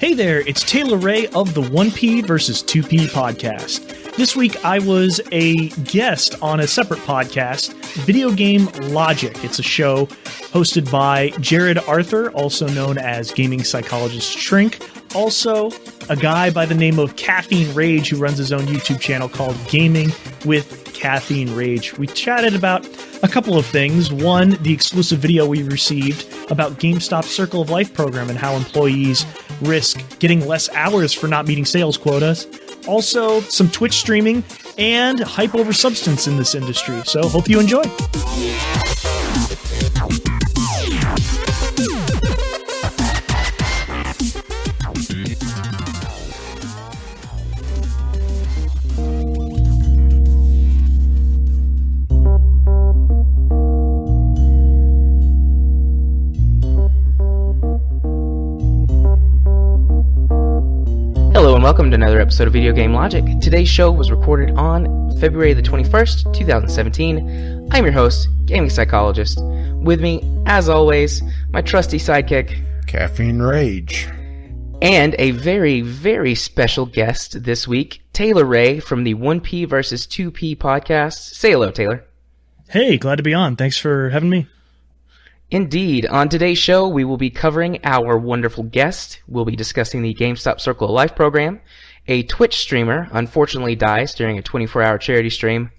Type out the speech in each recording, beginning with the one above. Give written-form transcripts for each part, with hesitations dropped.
Hey there, it's Taylor Reeh of the 1P versus 2P podcast. This week I was a guest on a separate podcast, Video Game Logic. It's a show hosted by Jared Arthur, also known as gaming psychologist Shrink. Also, a guy by the name of Caffeine Rage who runs his own YouTube channel called Gaming with Caffeine Rage. We chatted about a couple of things. One, the exclusive video we received about GameStop's Circle of Life program and how employees risk getting less hours for not meeting sales quotas. Also, some Twitch streaming and hype over substance in this industry. So, hope you enjoy. Hello and welcome to another episode of Video Game Logic. Today's show was recorded on February the 21st, 2017. I'm your host, gaming psychologist. With me, as always, my trusty sidekick, Caffeine Rage. And a very, very special guest this week, Taylor Reeh from the 1P versus 2P podcast. Say hello, Taylor. Hey, glad to be on. Thanks for having me. Indeed. On today's show, we will be covering our wonderful guest. We'll be discussing the GameStop Circle of Life program. A Twitch streamer unfortunately dies during a 24-hour charity stream.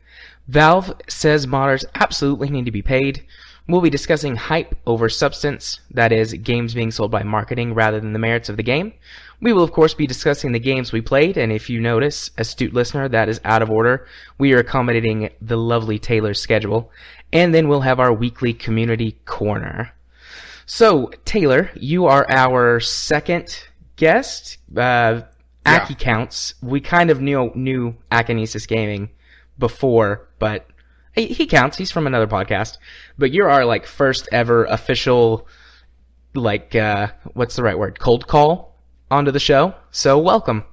Valve says modders absolutely need to be paid. We'll be discussing hype over substance, that is, games being sold by marketing rather than the merits of the game. We will, of course, be discussing the games we played, and if you notice, astute listener, that is out of order. We are accommodating the lovely Taylor's schedule. And then we'll have our weekly community corner. So, Taylor, you are our second guest. Aki counts. We kind of knew Akinesis Gaming before, but he counts. He's from another podcast. But you're our first ever official, what's the right word? Cold call onto the show. So, welcome.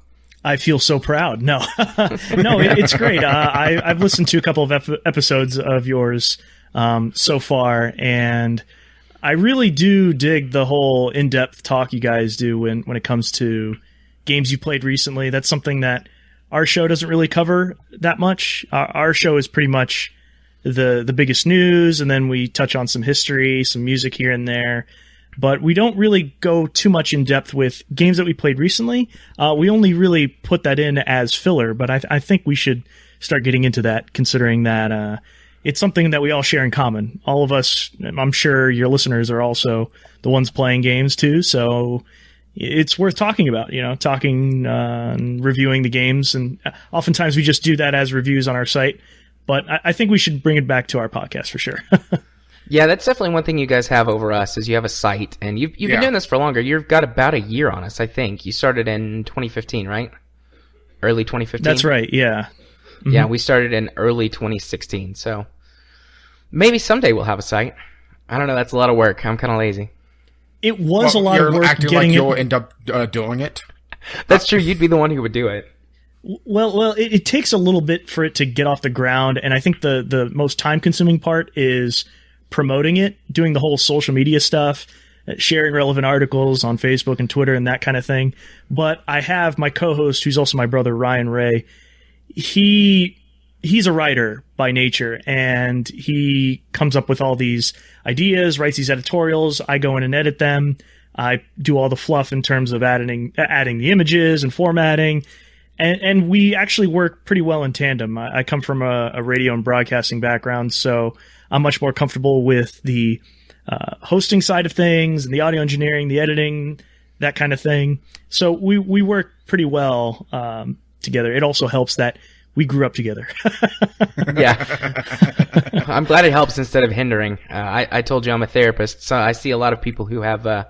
I feel so proud. No, no, it's great. I've listened to a couple of episodes of yours so far, and I really do dig the whole in-depth talk you guys do when it comes to games you played recently. That's something that our show doesn't really cover that much. Our show is pretty much the biggest news, and then we touch on some history, some music here and there. But we don't really go too much in depth with games that we played recently. We only really put that in as filler, but I think we should start getting into that, considering that it's something that we all share in common. All of us, I'm sure your listeners are also the ones playing games too, so it's worth talking about, talking and reviewing the games. And oftentimes we just do that as reviews on our site, but I think we should bring it back to our podcast for sure. Yeah, that's definitely one thing you guys have over us is you have a site, and you've been doing this for longer. You've got about a year on us, I think. You started in 2015, right? Early 2015? That's right, yeah. Mm-hmm. Yeah, we started in early 2016, so maybe someday we'll have a site. I don't know, that's a lot of work. I'm kind of lazy. It was a lot of work acting getting like you'll end up doing it. That's true, you'd be the one who would do it. Well, it takes a little bit for it to get off the ground, and I think the most time-consuming part is promoting it, doing the whole social media stuff, sharing relevant articles on Facebook and Twitter and that kind of thing. But I have my co-host, who's also my brother, Ryan Reeh. He's a writer by nature, and he comes up with all these ideas, writes these editorials. I go in and edit them. I do all the fluff in terms of adding the images and formatting. And we actually work pretty well in tandem. I come from a radio and broadcasting background, so I'm much more comfortable with the hosting side of things and the audio engineering, the editing, that kind of thing. So we work pretty well together. It also helps that we grew up together. Yeah. I'm glad it helps instead of hindering. I told you I'm a therapist, so I see a lot of people who have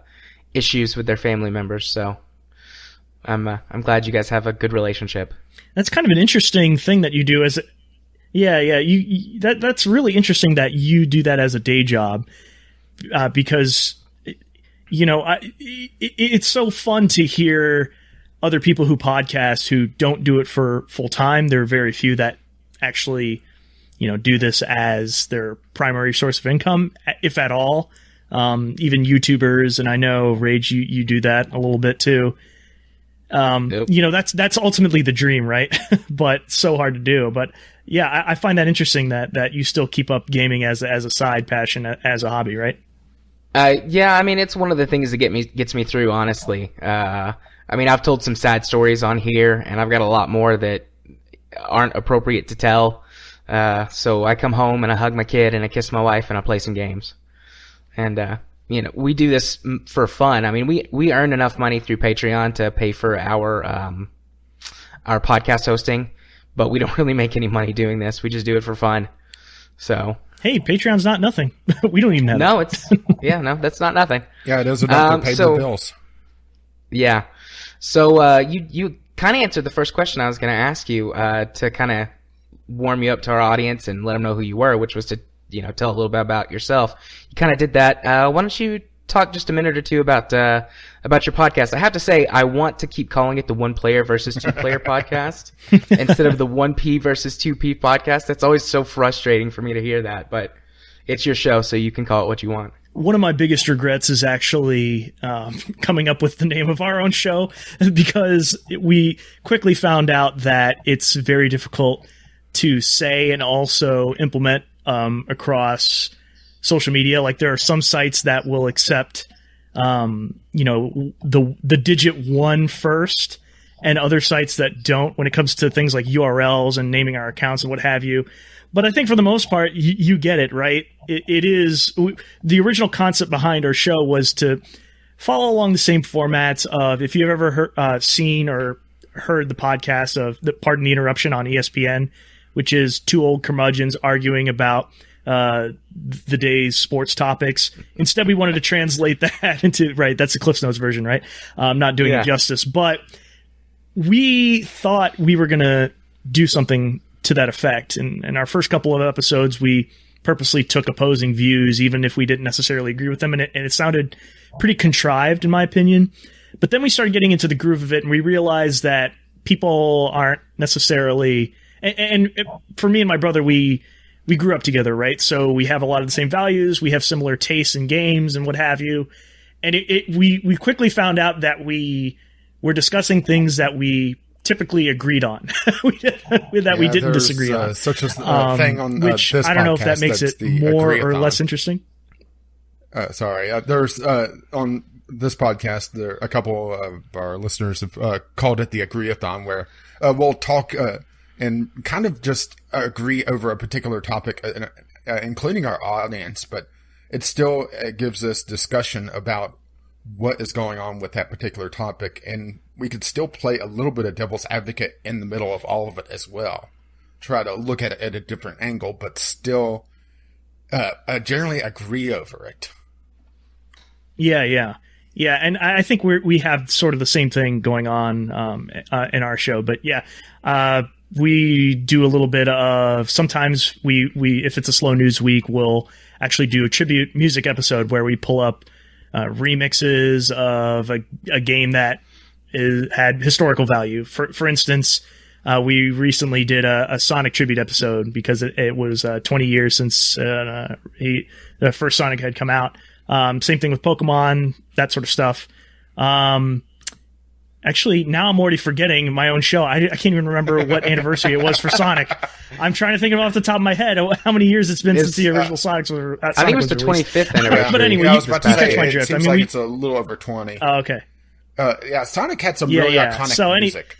issues with their family members, so I'm glad you guys have a good relationship. That's kind of an interesting thing that you do as that's really interesting that you do that as a day job, because it's so fun to hear other people who podcast who don't do it for full time. There are very few that actually, do this as their primary source of income, if at all. Even YouTubers, and I know Rage, you do that a little bit too. Yep. That's ultimately the dream, right? But so hard to do. But yeah, I find that interesting that you still keep up gaming as a side passion, as a hobby, right? Yeah, I mean, it's one of the things that gets me through, honestly. I mean, I've told some sad stories on here, and I've got a lot more that aren't appropriate to tell. So I come home and I hug my kid and I kiss my wife and I play some games. And, we do this for fun. I mean, we earn enough money through Patreon to pay for our podcast hosting, but we don't really make any money doing this. We just do it for fun. So. Hey, Patreon's not nothing. We don't even have No, that's not nothing. Yeah, it is enough to pay the bills. Yeah. So you kind of answered the first question I was going to ask you to kind of warm you up to our audience and let them know who you were, which was to tell a little bit about yourself. You kind of did that. Why don't you talk just a minute or two about your podcast? I have to say, I want to keep calling it the One Player versus Two Player podcast instead of the 1P versus 2P podcast. That's always so frustrating for me to hear that, but it's your show, so you can call it what you want. One of my biggest regrets is actually coming up with the name of our own show, because we quickly found out that it's very difficult to say and also implement across social media. Like, there are some sites that will accept the digit 1 first, and other sites that don't when it comes to things like URLs and naming our accounts and what have you. But I think for the most part, you get it, right? It is the original concept behind our show was to follow along the same formats of, if you've ever seen or heard the podcast of Pardon the Interruption on ESPN, which is two old curmudgeons arguing about the day's sports topics. Instead, we wanted to translate that into, right, that's the Cliff Notes version, right? I'm not doing it justice, but we thought we were going to do something to that effect. And in our first couple of episodes, we purposely took opposing views, even if we didn't necessarily agree with them. And it sounded pretty contrived, in my opinion. But then we started getting into the groove of it, and we realized that people aren't necessarily... And for me and my brother, we grew up together, right? So we have a lot of the same values. We have similar tastes in games and what have you. And we quickly found out that we were discussing things that we typically agreed on, we didn't disagree on. Such as the thing on which this I don't know if that podcast, makes it the more or agree-a-thon. less interesting. There's on this podcast, a couple of our listeners have called it the agree-a-thon, where we'll talk and kind of just agree over a particular topic, including our audience, but it still gives us discussion about what is going on with that particular topic, and we could still play a little bit of devil's advocate in the middle of all of it as well. Try to look at it at a different angle, but still generally agree over it. Yeah. And I think we have sort of the same thing going on in our show. But yeah, we do a little bit of, sometimes we if it's a slow news week, we'll actually do a tribute music episode where we pull up remixes of a game that had historical value. For instance, we recently did a Sonic tribute episode because it was 20 years since the first Sonic had come out. Same thing with Pokemon, that sort of stuff. Actually, now I'm already forgetting my own show. I can't even remember what anniversary it was for Sonic. I'm trying to think of off the top of my head how many years it's been since the original Sonic was I think it was the 25th anniversary. But anyway, I was about to say, my it drift. seems like it's a little over 20. Oh, okay. Sonic had some really iconic music.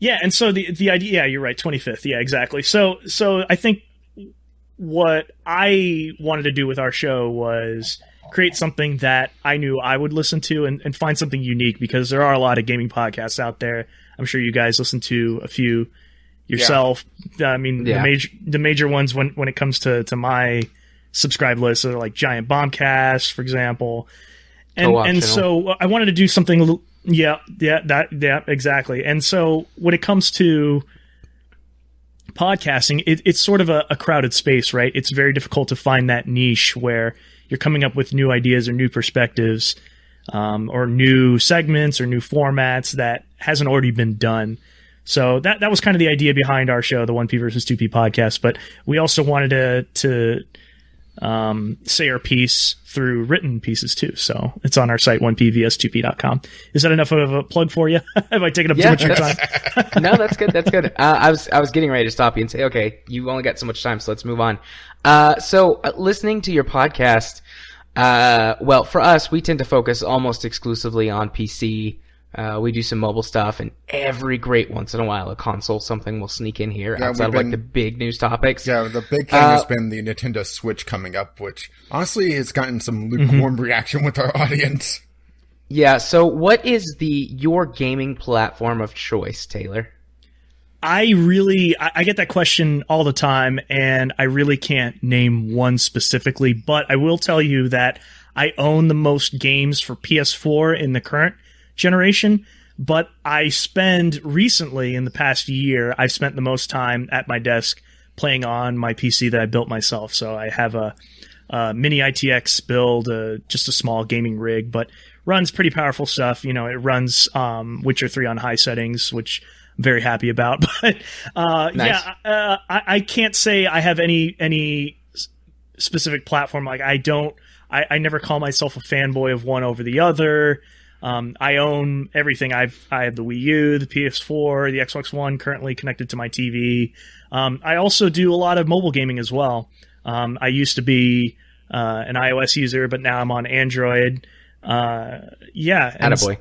And so the idea, you're right, 25th. Yeah, exactly. So I think what I wanted to do with our show was create something that I knew I would listen to and find something unique, because there are a lot of gaming podcasts out there. I'm sure you guys listen to a few yourself. Yeah. I mean, the major ones when it comes to my subscribe list are like Giant Bombcast, for example. And so I wanted to do something. Exactly. And so when it comes to podcasting, it's sort of a crowded space, right? It's very difficult to find that niche where you're coming up with new ideas or new perspectives, or new segments or new formats that hasn't already been done. So that was kind of the idea behind our show, the 1P versus 2P podcast. But we also wanted to say our piece through written pieces too. So it's on our site, 1pvs2p.com. Is that enough of a plug for you? Have I taken up too much of your time? No, that's good. That's good. I was getting ready to stop you and say, okay, you only got so much time, so let's move on. So listening to your podcast, well, for us, we tend to focus almost exclusively on PC. We do some mobile stuff, and every great once in a while, a console something will sneak in here outside of like the big news topics. Yeah, the big thing has been the Nintendo Switch coming up, which honestly has gotten some lukewarm reaction with our audience. Yeah. So, what is your gaming platform of choice, Taylor? I get that question all the time, and I really can't name one specifically, but I will tell you that I own the most games for PS4 in the current generation, but I spend recently, in the past year, I've spent the most time at my desk playing on my PC that I built myself. So I have a mini ITX build, just a small gaming rig, but runs pretty powerful stuff. You know, it runs Witcher 3 on high settings, which I'm very happy about. But nice. Yeah, I can't say I have any specific platform. Like I never call myself a fanboy of one over the other. I own everything. I have the Wii U, the PS4, the Xbox One currently connected to my TV. I also do a lot of mobile gaming as well. I used to be an iOS user, but now I'm on Android. Yeah. Attaboy.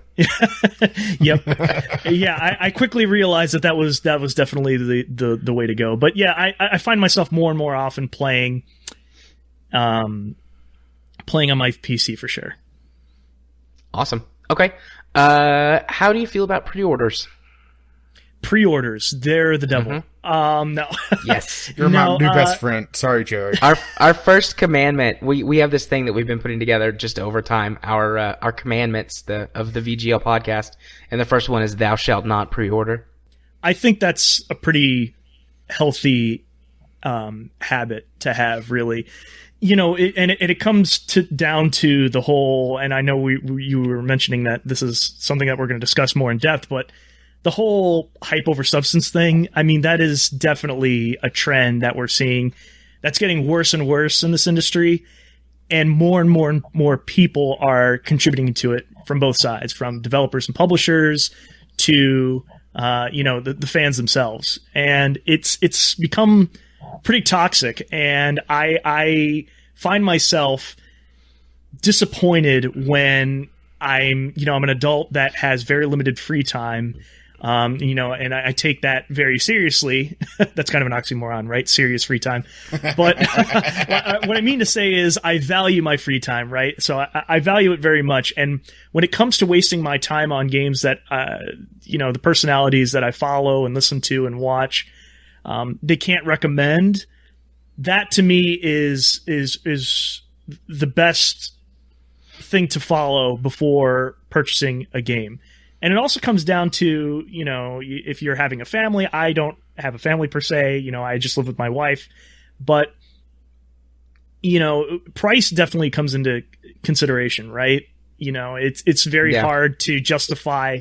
Yep. Yeah. I quickly realized that was definitely the way to go. But yeah, I find myself more and more often playing on my PC for sure. Awesome. Okay. How do you feel about pre-orders? Pre-orders, they're the devil. No. Yes. You're my new best friend. Sorry, Joey. Our first commandment, we have this thing that we've been putting together just over time, our commandments of the VGL podcast, and the first one is thou shalt not pre-order. I think that's a pretty healthy habit to have, really. You know, it comes down to the whole, and I know you were mentioning that this is something that we're going to discuss more in depth, but the whole hype over substance thing, I mean, that is definitely a trend that we're seeing that's getting worse and worse in this industry, and more people are contributing to it from both sides, from developers and publishers to the fans themselves, and it's become pretty toxic, and I find myself disappointed when I'm an adult that has very limited free time, and I take that very seriously. That's kind of an oxymoron, right? Serious free time. But what I mean to say is I value my free time, right? So I value it very much. And when it comes to wasting my time on games that, the personalities that I follow and listen to and watch, they can't recommend, that to me is the best thing to follow before purchasing a game. And it also comes down to, if you're having a family. I don't have a family per se, I just live with my wife, but price definitely comes into consideration, right? It's very hard to justify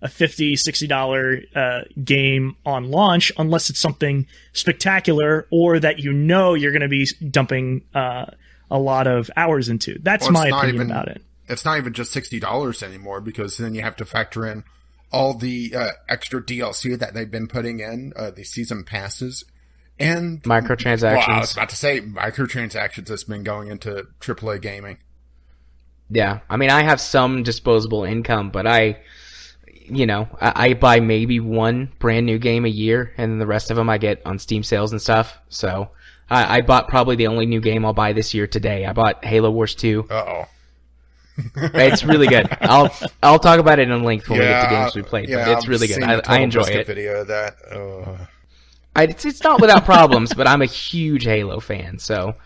a $50, $60 game on launch unless it's something spectacular or that you're going to be dumping a lot of hours into. That's my opinion about it. It's not even just $60 anymore, because then you have to factor in all the extra DLC that they've been putting in, the season passes, and microtransactions. Well, I was about to say microtransactions that's been going into AAA gaming. Yeah, I mean, I have some disposable income, but I buy maybe one brand new game a year, and then the rest of them I get on Steam sales and stuff. So I bought probably the only new game I'll buy this year today. I bought Halo Wars 2. Uh-oh. It's really good. I'll talk about it in length when we get to games we played, but it's really good. I enjoy it. Video of that. It's not without problems, but I'm a huge Halo fan, so.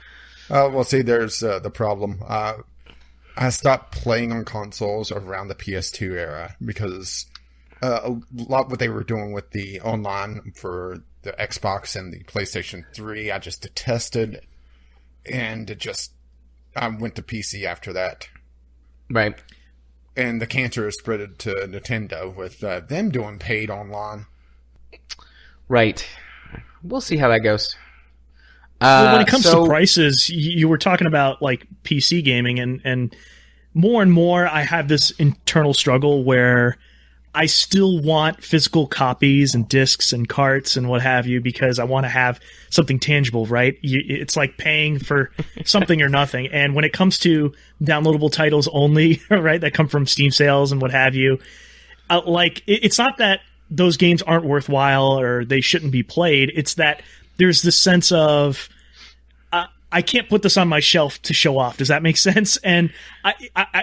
Well, see, there's the problem. I stopped playing on consoles around the PS2 era because a lot what they were doing with the online for the Xbox and the PlayStation 3, I just detested, and I went to PC after that. Right. And the cancer has spread to Nintendo with them doing paid online. Right. We'll see how that goes. Well, when it comes to prices, you were talking about like PC gaming, and more I have this internal struggle where I still want physical copies and discs and carts and what have you, because I want to have something tangible, right? It's like paying for something or nothing. And when it comes to downloadable titles only, right, that come from Steam sales and what have you, it's not that those games aren't worthwhile or they shouldn't be played. It's that there's this sense of I can't put this on my shelf to show off. Does that make sense? And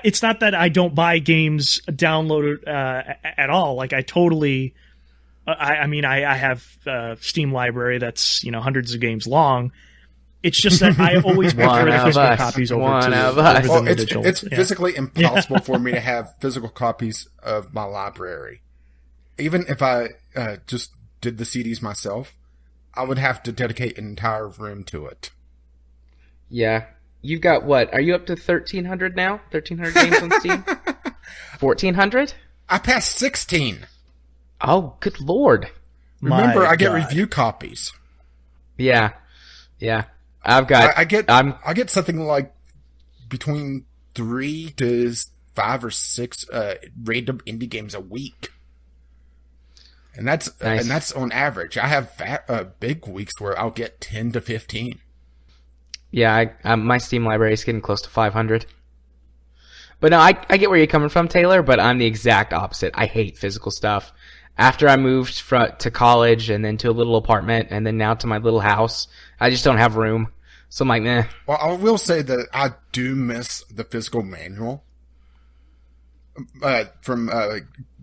it's not that I don't buy games downloaded at all. Like I totally, I have a Steam library that's hundreds of games long. It's just that I always prefer the physical copies over the digital. It's physically impossible for me to have physical copies of my library. Even if I just did the CDs myself, I would have to dedicate an entire room to it. Yeah. You've got what? Are you up to 1,300 now? 1,300 games on Steam? 1,400? I passed 16. Oh, good lord. Remember, I get review copies. Yeah. Yeah. I've got... I get something like between 3 to 5 or 6 random indie games a week. And that's nice. And that's on average. I have big weeks where I'll get 10 to 15. Yeah, my Steam library is getting close to 500. But no, I get where you're coming from, Taylor, but I'm the exact opposite. I hate physical stuff. After I moved to college and then to a little apartment and then now to my little house, I just don't have room. So I'm like, meh. Well, I will say that I do miss the physical manual from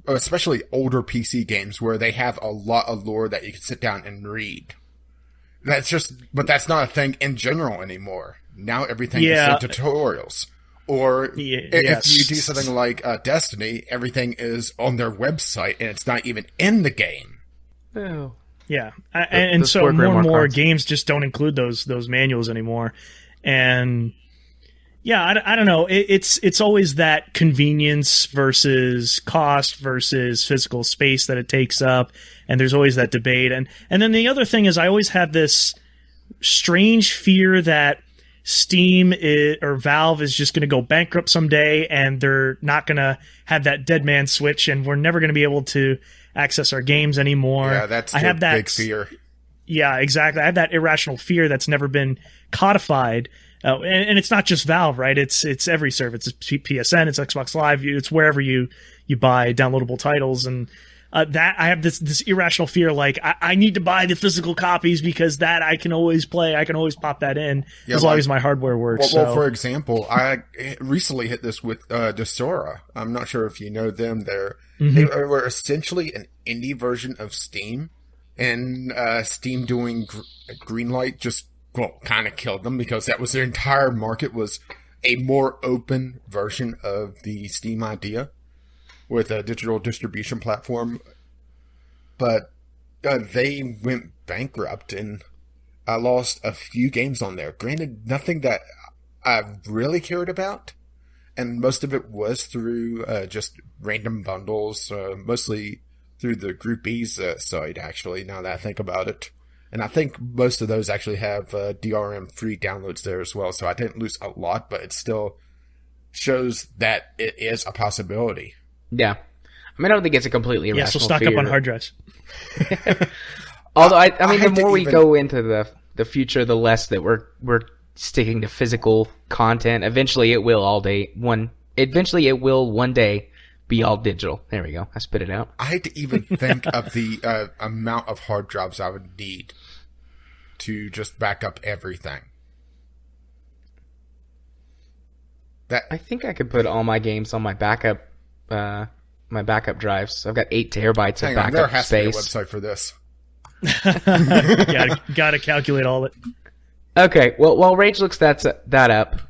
especially older PC games where they have a lot of lore that you can sit down and read. But that's not a thing in general anymore. Now everything is in tutorials. Or if you do something like Destiny, everything is on their website and it's not even in the game. Oh. Yeah, and so more and more games just don't include those manuals anymore. And yeah, I don't know. It's always that convenience versus cost versus physical space that it takes up. And there's always that debate. And then the other thing is I always have this strange fear that Steam or Valve is just going to go bankrupt someday and they're not going to have that dead man switch and we're never going to be able to access our games anymore. Yeah, that's the big fear. Yeah, exactly. I have that irrational fear that's never been codified. And it's not just Valve, right? It's every service. It's PSN, it's Xbox Live, it's wherever you buy downloadable titles. And that I have this irrational fear, like I need to buy the physical copies because that I can always play. I can always pop that in as long as my hardware works. Well, for example, I recently hit this with Desora. I'm not sure if you know them. They were essentially an indie version of Steam, and Steam doing Greenlight just kind of killed them because that was their entire market, was a more open version of the Steam idea with a digital distribution platform. But they went bankrupt and I lost a few games on there. Granted, nothing that I really cared about. And most of it was through just random bundles, mostly through the Groupies site, actually, now that I think about it. And I think most of those actually have DRM-free downloads there as well. So I didn't lose a lot, but it still shows that it is a possibility. Yeah. I mean, I don't think it's a completely irrational so stock fear. up on hard drives. Although, I mean, the more we go into the future, the less that we're sticking to physical content. Eventually, it will one day be all digital. There we go. I spit it out. I hate to even think of the amount of hard drives I would need to just back up everything. I think I could put all my games on my backup drives. I've got 8 terabytes of backup there has space. To be a website for this. Gotta calculate all of it. Okay, well, while Rage looks that up,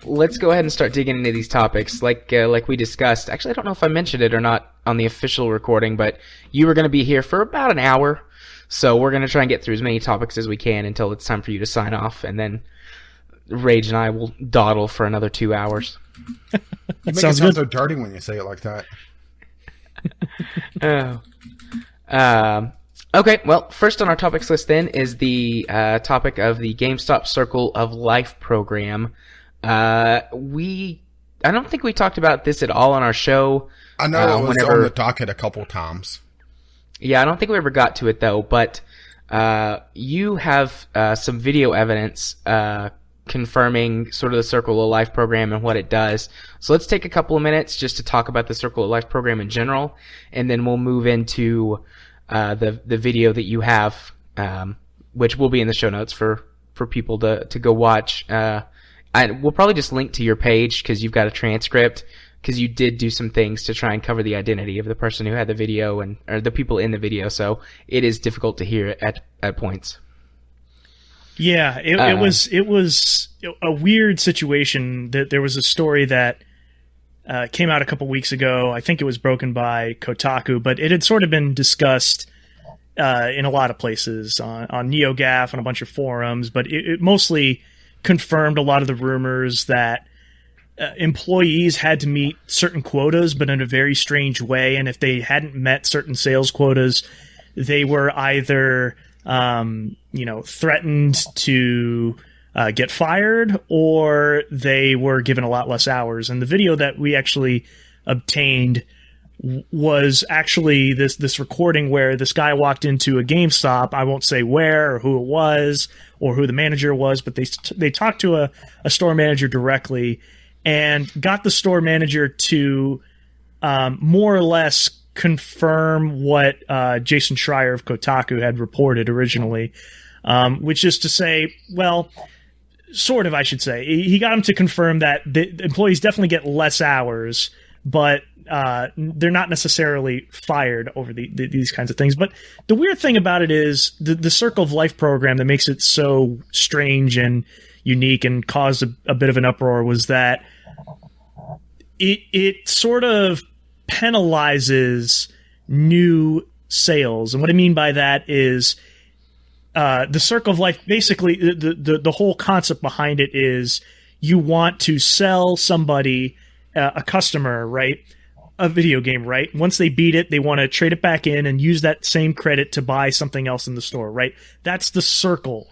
let's go ahead and start digging into these topics. Like we discussed, actually, I don't know if I mentioned it or not on the official recording, but you were going to be here for about an hour, so we're going to try and get through as many topics as we can until it's time for you to sign off, and then Rage and I will dawdle for another 2 hours. You make it sound so dirty when you say it like that. Okay, well, first on our topics list then is the topic of the GameStop Circle of Life program. I don't think we talked about this at all on our show. I know it was on the docket a couple times. Yeah, I don't think we ever got to it though, but you have some video evidence confirming sort of the Circle of Life program and what it does. So let's take a couple of minutes just to talk about the Circle of Life program in general, and then we'll move into the video that you have, which will be in the show notes for people to go watch. We'll probably just link to your page because you've got a transcript, because you did do some things to try and cover the identity of the person who had the video or the people in the video, so it is difficult to hear at points. Yeah, it was a weird situation. That there was a story that came out a couple weeks ago. I think it was broken by Kotaku, but it had sort of been discussed in a lot of places on NeoGAF and a bunch of forums. But it mostly confirmed a lot of the rumors that employees had to meet certain quotas, but in a very strange way. And if they hadn't met certain sales quotas, they were either threatened to get fired, or they were given a lot less hours. And the video that we actually obtained was actually this recording where this guy walked into a GameStop. I won't say where or who it was or who the manager was, but they talked to a store manager directly and got the store manager to more or less confirm what Jason Schreier of Kotaku had reported originally, which is to say, well, sort of, I should say. He got him to confirm that the employees definitely get less hours, but they're not necessarily fired over these kinds of things. But the weird thing about it is the Circle of Life program that makes it so strange and unique and caused a bit of an uproar was that it sort of penalizes new sales. And what I mean by that is the Circle of Life, basically the whole concept behind it is you want to sell somebody, a customer, right, a video game, right? Once they beat it, they want to trade it back in and use that same credit to buy something else in the store, right? That's the Circle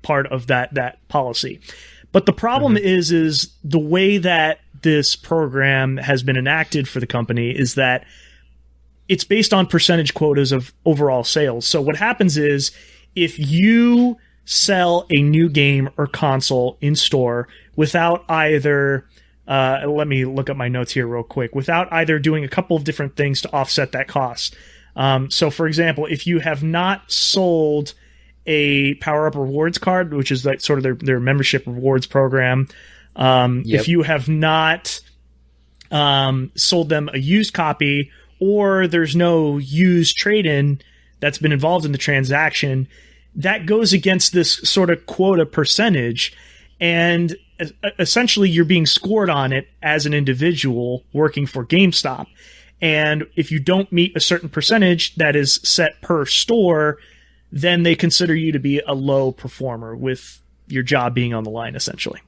part of that policy. But the problem is the way that this program has been enacted for the company is that it's based on percentage quotas of overall sales. So what happens is if you sell a new game or console in store without either let me look up my notes here real quick, without either doing a couple of different things to offset that cost. So for example, if you have not sold a Power Up Rewards card, which is like sort of their membership rewards program, if you have not sold them a used copy, or there's no used trade-in that's been involved in the transaction, that goes against this sort of quota percentage, and essentially you're being scored on it as an individual working for GameStop. And if you don't meet a certain percentage that is set per store, then they consider you to be a low performer, with your job being on the line, essentially.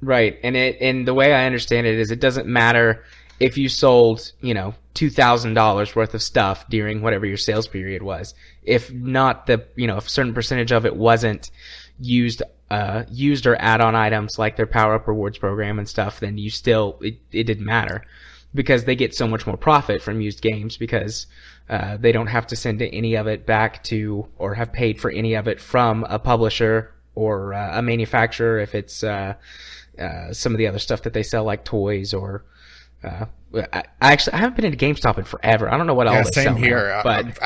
Right, and the way I understand it is it doesn't matter if you sold, $2,000 worth of stuff during whatever your sales period was. If not if a certain percentage of it wasn't used or add-on items like their Power Up Rewards program and stuff, then it didn't matter, because they get so much more profit from used games because they don't have to send any of it back to, or have paid for any of it from a publisher or a manufacturer if it's some of the other stuff that they sell, like toys or I haven't been into GameStop in forever. I don't know what all they sell. Same here. Now, but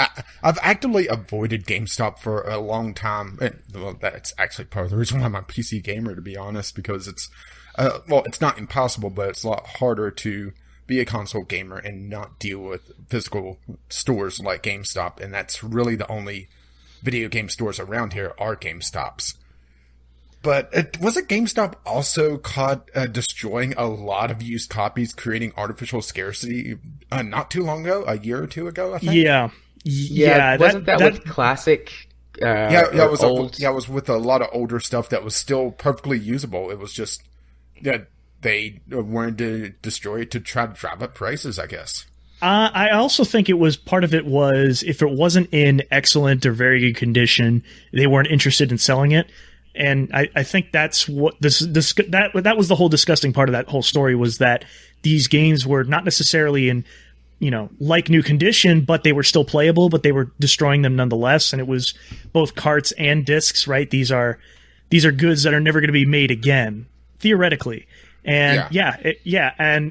I've actively avoided GameStop for a long time. Well, that's actually part of the reason why I'm a PC gamer, to be honest, because it's it's not impossible, but it's a lot harder to be a console gamer and not deal with physical stores like GameStop, and that's really the only video game stores around here are GameStops. But was it GameStop also caught destroying a lot of used copies, creating artificial scarcity not too long ago, a year or two ago, I think? Yeah. Wasn't that with classic? It was with a lot of older stuff that was still perfectly usable. It was just they wanted to destroy it to try to drive up prices, I guess. I also think it was part of it was if it wasn't in excellent or very good condition, they weren't interested in selling it. And I think that's what that was the whole disgusting part of that whole story, was that these games were not necessarily in, like new condition, but they were still playable, but they were destroying them nonetheless. And it was both carts and discs, right? These are goods that are never going to be made again, theoretically. And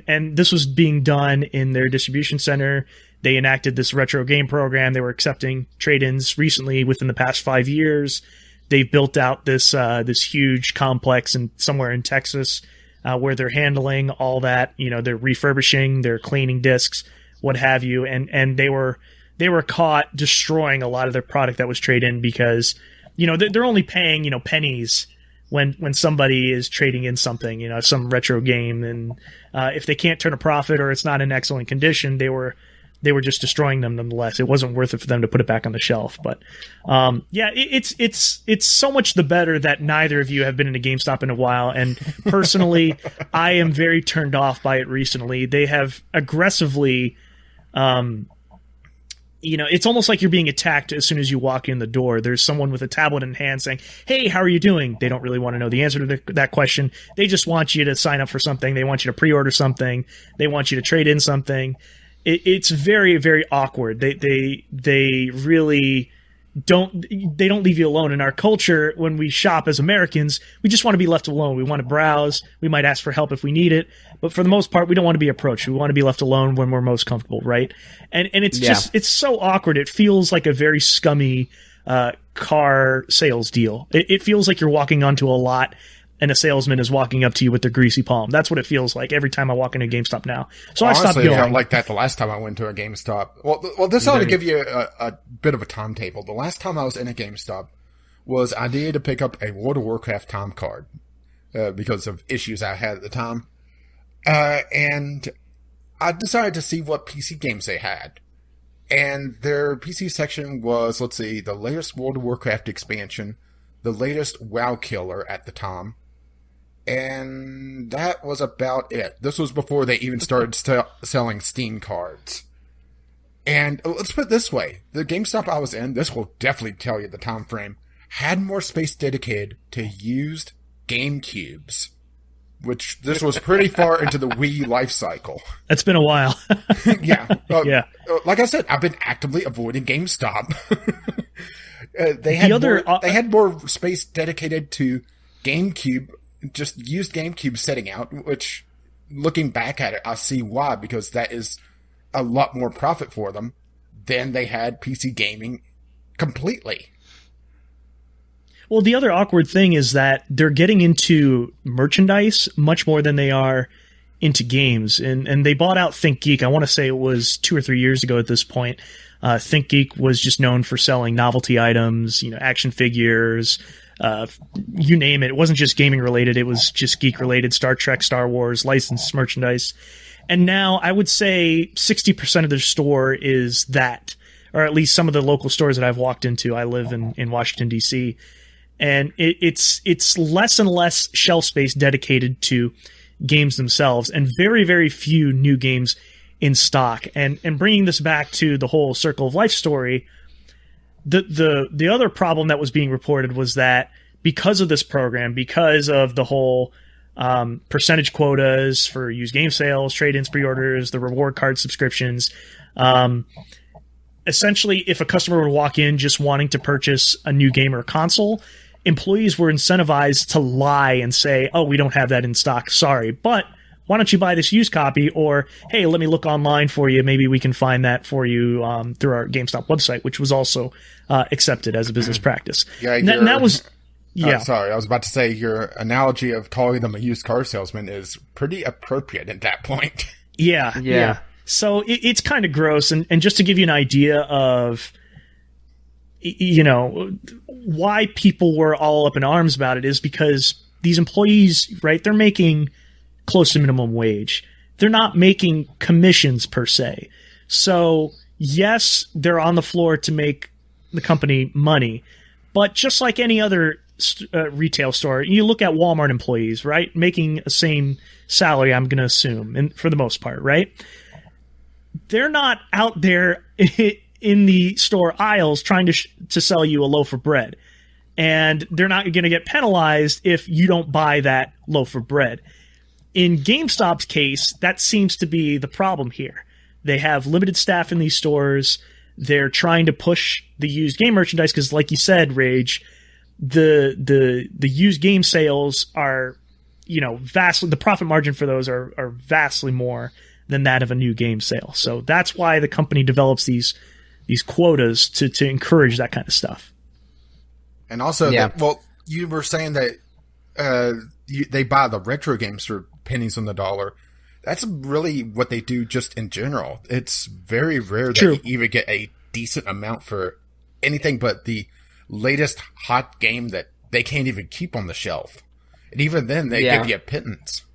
and this was being done in their distribution center. They enacted this retro game program. They were accepting trade-ins recently within the past 5 years. They've built out this huge complex somewhere in Texas where they're handling all that. They're refurbishing, they're cleaning discs, what have you. And they were caught destroying a lot of their product that was trade-in because they're only paying pennies when somebody is trading in something, some retro game, and if they can't turn a profit or it's not in excellent condition, they were just destroying them nonetheless. It wasn't worth it for them to put it back on the shelf. But it's so much the better that neither of you have been in a GameStop in a while. And personally, I am very turned off by it recently. They have aggressively, it's almost like you're being attacked as soon as you walk in the door. There's someone with a tablet in hand saying, "Hey, how are you doing?" They don't really want to know the answer to that question. They just want you to sign up for something. They want you to pre-order something. They want you to trade in something. It's very, very awkward. They really don't leave you alone. In our culture, when we shop as Americans, we just want to be left alone. We want to browse. We might ask for help if we need it, but for the most part, we don't want to be approached. We want to be left alone when we're most comfortable, right? And it's just, it's so awkward. It feels like a very scummy car sales deal. It feels like you're walking onto a lot and a salesman is walking up to you with their greasy palm. That's what it feels like every time I walk into a GameStop now. So honestly, I stopped going. I felt like that the last time I went to a GameStop. Well, this ought to give you a bit of a timetable. The last time I was in a GameStop was I needed to pick up a World of Warcraft time card because of issues I had at the time. And I decided to see what PC games they had. And their PC section was, the latest World of Warcraft expansion, the latest WoW killer at the time. And that was about it. This was before they even started selling Steam cards. And let's put it this way. The GameStop I was in, this will definitely tell you the time frame, had more space dedicated to used GameCubes. Which, this was pretty far into the Wii life cycle. It's been a while. Yeah. Like I said, I've been actively avoiding GameStop. They had more space dedicated to GameCube, just used GameCube setting out, which, looking back at it, I see why, because that is a lot more profit for them than they had PC gaming completely. Well, the other awkward thing is that they're getting into merchandise much more than they are into games. And they bought out ThinkGeek. I want to say it was 2 or 3 years ago at this point. ThinkGeek was just known for selling novelty items, action figures, you name it. It wasn't just gaming related. It was just geek related, Star Trek, Star Wars, licensed merchandise. And now I would say 60% of their store is that, or at least some of the local stores that I've walked into. I live in Washington, D.C., and it's less and less shelf space dedicated to games themselves, and very, very few new games in stock. And bringing this back to the whole Circle of Life story, the other problem that was being reported was that because of this program, because of the whole percentage quotas for used game sales, trade-ins, pre-orders, the reward card subscriptions, essentially if a customer would walk in just wanting to purchase a new game or console, employees were incentivized to lie and say, "Oh, we don't have that in stock, sorry, but why don't you buy this used copy?" Or, "Hey, let me look online for you. Maybe we can find that for you through our GameStop website," which was also accepted as a business practice. Yeah, and that was... Yeah. Sorry, I was about to say your analogy of calling them a used car salesman is pretty appropriate at that point. Yeah. So it's kind of gross. And just to give you an idea of, why people were all up in arms about it is because these employees, right, they're making close to minimum wage. They're not making commissions per se. So yes, they're on the floor to make the company money, but just like any other retail store, you look at Walmart employees, right, making the same salary, I'm going to assume, and for the most part, right? they're not out there in the store aisles trying to sell you a loaf of bread. And they're not going to get penalized if you don't buy that loaf of bread. In GameStop's case, that seems to be the problem here. They have limited staff in these stores. They're trying to push the used game merchandise because, like you said, Rage, the used game sales are, vastly, the profit margin for those are vastly more than that of a new game sale. So that's why the company develops these quotas to encourage that kind of stuff. And also, you were saying that they buy the retro games for pennies on the dollar. That's really what they do just in general. It's very rare that you even get a decent amount for anything but the latest hot game that they can't even keep on the shelf. And even then, they give you a pittance.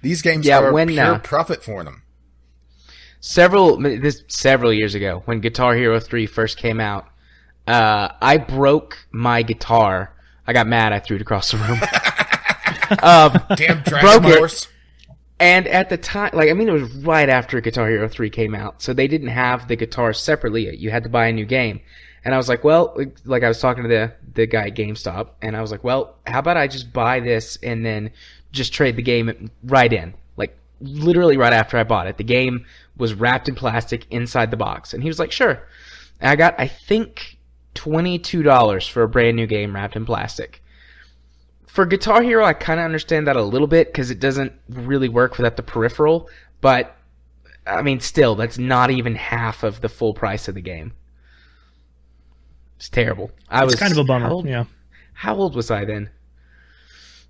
These games are pure profit for them. Several years ago, when Guitar Hero 3 first came out, I broke my guitar. I got mad. I threw it across the room. Damn Dragon Horse. And at the time, it was right after Guitar Hero 3 came out, so they didn't have the guitars separately. You had to buy a new game. And I was like, well, I was talking to the guy at GameStop, and I was like, well, how about I just buy this and then just trade the game right in? Literally right after I bought it. The game was wrapped in plastic inside the box. And he was like, sure. And I got, I think, $22 for a brand new game wrapped in plastic. For Guitar Hero, I kind of understand that a little bit because it doesn't really work without the peripheral. But, still, that's not even half of the full price of the game. It's terrible. It's kind of a bummer, How old was I then?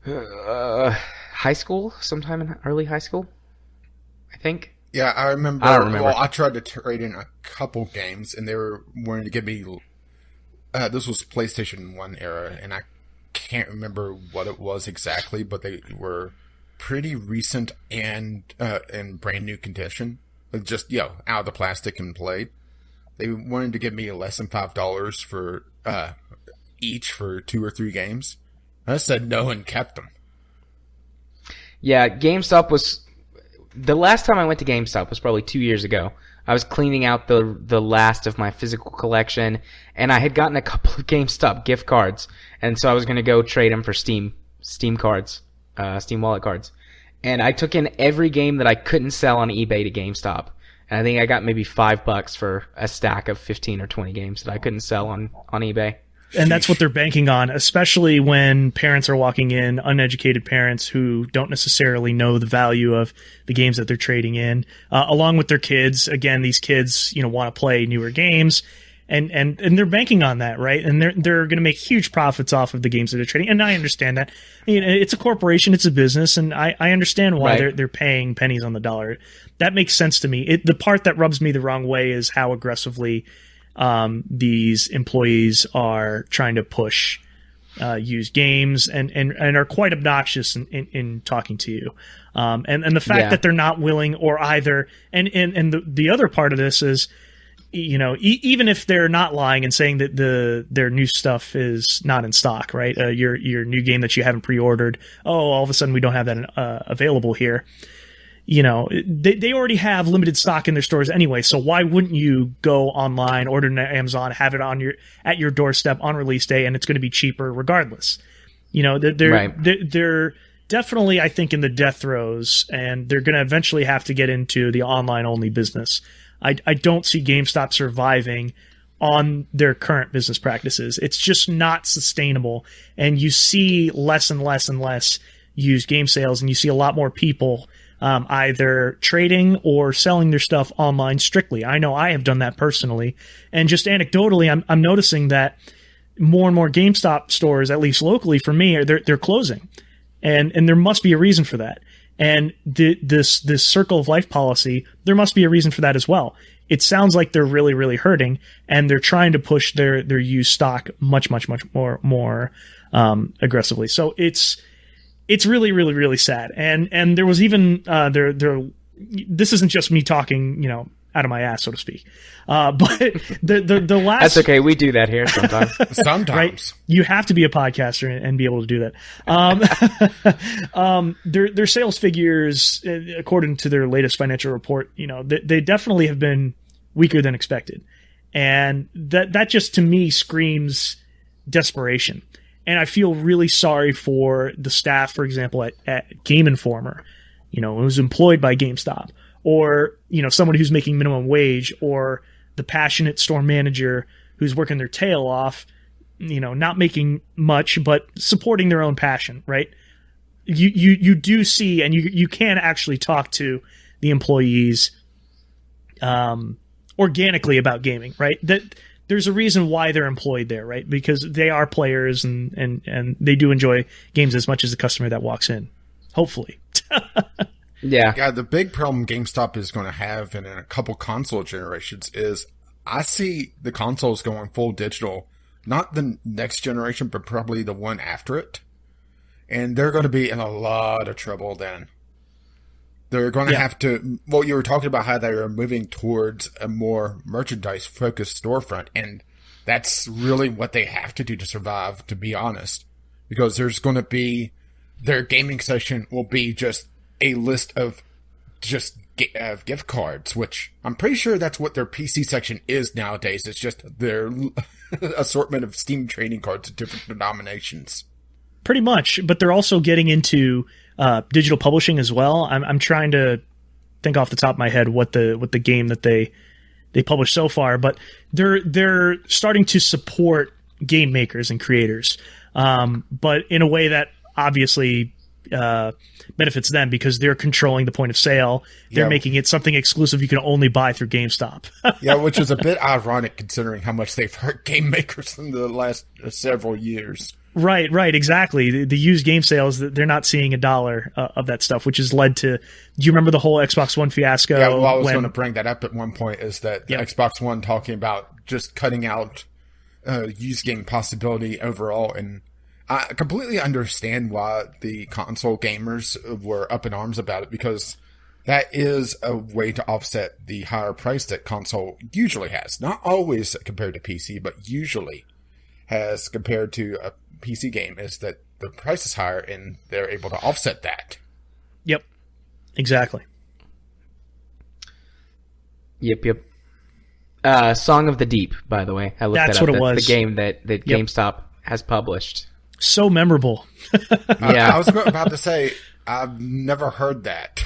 High school? Sometime in early high school? I think. Yeah, I remember. I don't remember. Well, I tried to trade in a couple games, and they were wanting to give me... this was PlayStation 1 era, and I can't remember what it was exactly, but they were pretty recent and in brand new condition. Just, out of the plastic and played. They wanted to give me less than $5 for each for 2 or 3 games. I said no and kept them. Yeah, GameStop was... The last time I went to GameStop was probably 2 years ago. I was cleaning out the last of my physical collection, and I had gotten a couple of GameStop gift cards, and so I was going to go trade them for Steam cards, Steam Wallet cards. And I took in every game that I couldn't sell on eBay to GameStop. And I think I got maybe $5 for a stack of 15 or 20 games that I couldn't sell on eBay. And that's what they're banking on, especially when parents are walking in, uneducated parents who don't necessarily know the value of the games that they're trading in, along with their kids. Again, these kids, want to play newer games, and they're banking on that, right? And they're going to make huge profits off of the games that they're trading. And I understand that. It's a corporation, it's a business, and I understand why they're paying pennies on the dollar. That makes sense to me. The part that rubs me the wrong way is how aggressively these employees are trying to push used games and are quite obnoxious in talking to you. And the fact that they're not willing or either, and the other part of this is, even if they're not lying and saying that their new stuff is not in stock, right? Your new game that you haven't pre-ordered, all of a sudden we don't have that available here. They already have limited stock in their stores anyway, so why wouldn't you go online, order on Amazon, have it at your doorstep on release day, and it's going to be cheaper regardless? They're definitely, I think, in the death throes, and they're going to eventually have to get into the online-only business. I don't see GameStop surviving on their current business practices. It's just not sustainable, and you see less and less and less used game sales, and you see a lot more people either trading or selling their stuff online strictly. I know I have done that personally, and just anecdotally, I'm noticing that more and more GameStop stores, at least locally for me, they're closing, and there must be a reason for that. And this circle of life policy, there must be a reason for that as well. It sounds like they're really, really hurting, and they're trying to push their used stock much more aggressively. So it's really, really, really sad. And there was even this isn't just me talking, out of my ass, so to speak. But the last... That's okay. We do that here sometimes. Sometimes. Right? You have to be a podcaster and be able to do that. Their sales figures, according to their latest financial report, they definitely have been weaker than expected. And that just, to me, screams desperation. And I feel really sorry for the staff, for example, at Game Informer, who's employed by GameStop, or, someone who's making minimum wage, or the passionate store manager who's working their tail off, not making much, but supporting their own passion, right? You do see, and you can actually talk to the employees organically about gaming, right? That there's a reason why they're employed there, right? Because they are players and they do enjoy games as much as the customer that walks in. Hopefully. Yeah. The big problem GameStop is going to have in a couple console generations is I see the consoles going full digital, not the next generation, but probably the one after it. And they're going to be in a lot of trouble then. They're going to have to, well, you were talking about how they are moving towards a more merchandise-focused storefront, and that's really what they have to do to survive, to be honest. Because there's going to be, their gaming section will be just a list of just gift cards, which I'm pretty sure that's what their PC section is nowadays. It's just their assortment of Steam trading cards of different denominations. Pretty much, but they're also getting into digital publishing as well. I'm trying to think off the top of my head what the game that they published so far, but they're starting to support game makers and creators, but in a way that obviously benefits them because they're controlling the point of sale. They're making it something exclusive you can only buy through GameStop. Yeah, which is a bit ironic considering how much they've hurt game makers in the last several years. Right, exactly. The used game sales, they're not seeing $1 of that stuff, which has led to. Do you remember the whole Xbox One fiasco? Yeah, well, I was going to bring that up at one point. Is that the Xbox One talking about just cutting out used game possibility overall, and I completely understand why the console gamers were up in arms about it, because that is a way to offset the higher price that console usually has. Not always compared to PC, but usually has compared to a PC game, is that the price is higher and they're able to offset that. Yep. Exactly. Yep. Song of the Deep, by the way. I looked That's that up. what it was. The game that GameStop has published. So memorable. Yeah. I was about to say, I've never heard that.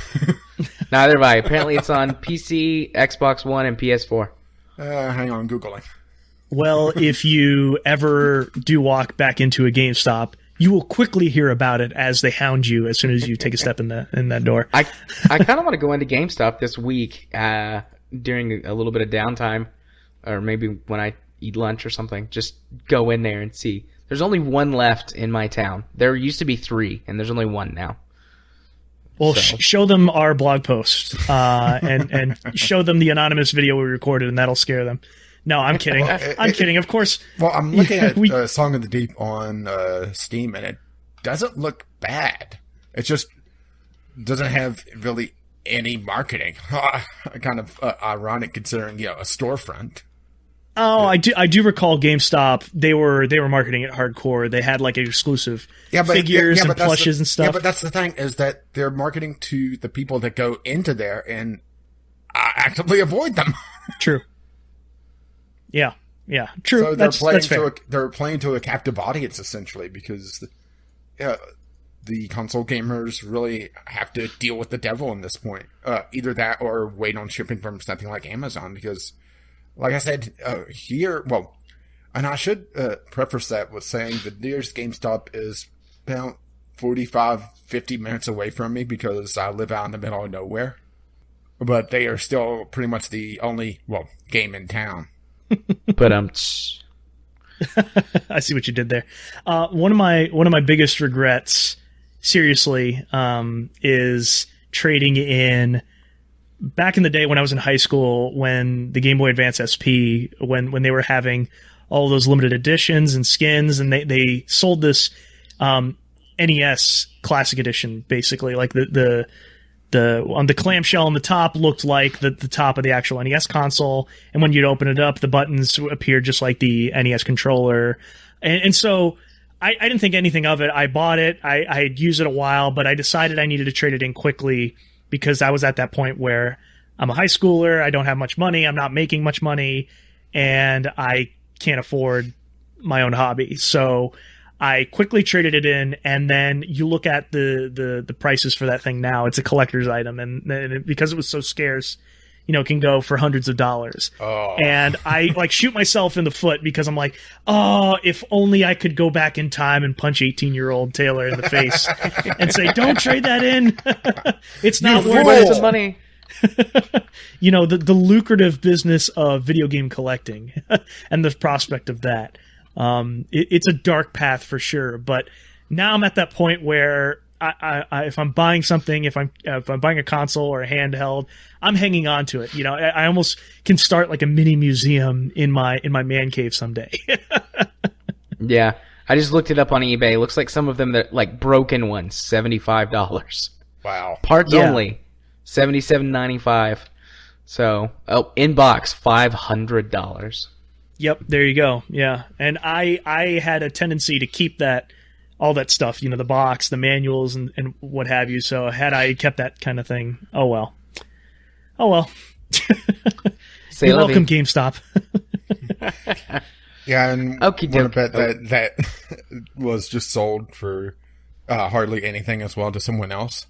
Neither have I. Apparently it's on PC, Xbox One, and PS4. Hang on, Googling. Well, if you ever do walk back into a GameStop, you will quickly hear about it as they hound you as soon as you take a step in that door. I kind of want to go into GameStop this week during a little bit of downtime, or maybe when I eat lunch or something. Just go in there and see. There's only one left in my town. There used to be 3, and there's only 1 now. Well, show them our blog post and show them the anonymous video we recorded, and that'll scare them. No, I'm kidding. I'm kidding. Of course. Well, I'm looking at Song of the Deep on Steam, and it doesn't look bad. It just doesn't have really any marketing. Kind of ironic considering, a storefront. Oh, I do recall GameStop. They were marketing it hardcore. They had like exclusive figures and plushes and stuff. Yeah, but that's the thing, is that they're marketing to the people that go into there and actively avoid them. True. Yeah, true. So that's fair. They're playing to a captive audience essentially, because the console gamers really have to deal with the devil in this point. Either that or wait on shipping from something like Amazon, because, like I said, and I should preface that with saying the nearest GameStop is about 50 minutes away from me, because I live out in the middle of nowhere. But they are still pretty much the only game in town. But I see what you did there. One of my biggest regrets, seriously, is trading in back in the day when I was in high school, when the Game Boy Advance SP, when they were having all those limited editions and skins, and they sold this NES Classic Edition, basically, like the the clamshell on the top looked like the top of the actual NES console, and when you'd open it up, the buttons appeared just like the NES controller, and so I didn't think anything of it. I bought it. I had used it a while, but I decided I needed to trade it in quickly because I was at that point where I'm a high schooler. I don't have much money. I'm not making much money, and I can't afford my own hobby. So I quickly traded it in, and then you look at the prices for that thing now. It's a collector's item, and because it was so scarce, it can go for hundreds of dollars. Oh. And I shoot myself in the foot because I'm like, oh, if only I could go back in time and punch 18-year-old Taylor in the face and say, don't trade that in. It's not worth it. Some money. The lucrative business of video game collecting and the prospect of that. It's a dark path for sure, but now I'm at that point where I if I'm buying something, if I'm buying a console or a handheld, I'm hanging on to it. I almost can start like a mini museum in my man cave someday. Yeah, I just looked it up on eBay. It looks like some of them that like broken ones, $75. Wow. Parts only, $77.95. So in box, $500. Yep, there you go. Yeah, and I had a tendency to keep all that stuff, the box, the manuals, and what have you. So had I kept that kind of thing, oh well. You're welcome, GameStop. Yeah, and Okey want to doke. bet that was just sold for hardly anything as well to someone else.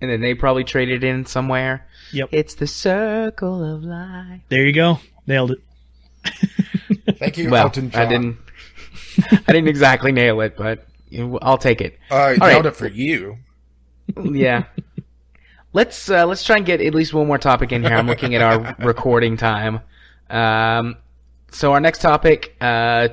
And then they probably traded in somewhere. Yep. It's the circle of life. There you go. Nailed it. Thank you, Well, Elton John. I didn't exactly nail it, but I'll take it. I All nailed right. it for you. Yeah. Let's try and get at least one more topic in here. I'm looking at our recording time. So our next topic,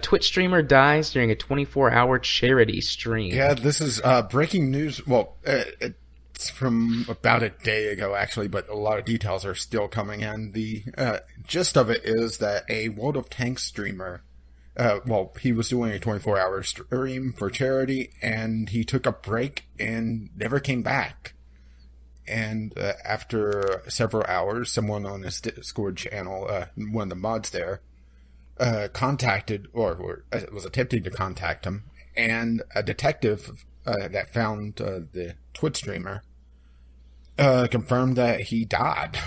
Twitch streamer dies during a 24-hour charity stream. Yeah, this is breaking news. Well, it's from about a day ago, actually, but a lot of details are still coming in. The gist of it is that a World of Tanks streamer, he was doing a 24-hour stream for charity, and he took a break and never came back. And after several hours, someone on his Discord channel, one of the mods there, contacted or was attempting to contact him, and a detective that found the Twitch streamer confirmed that he died.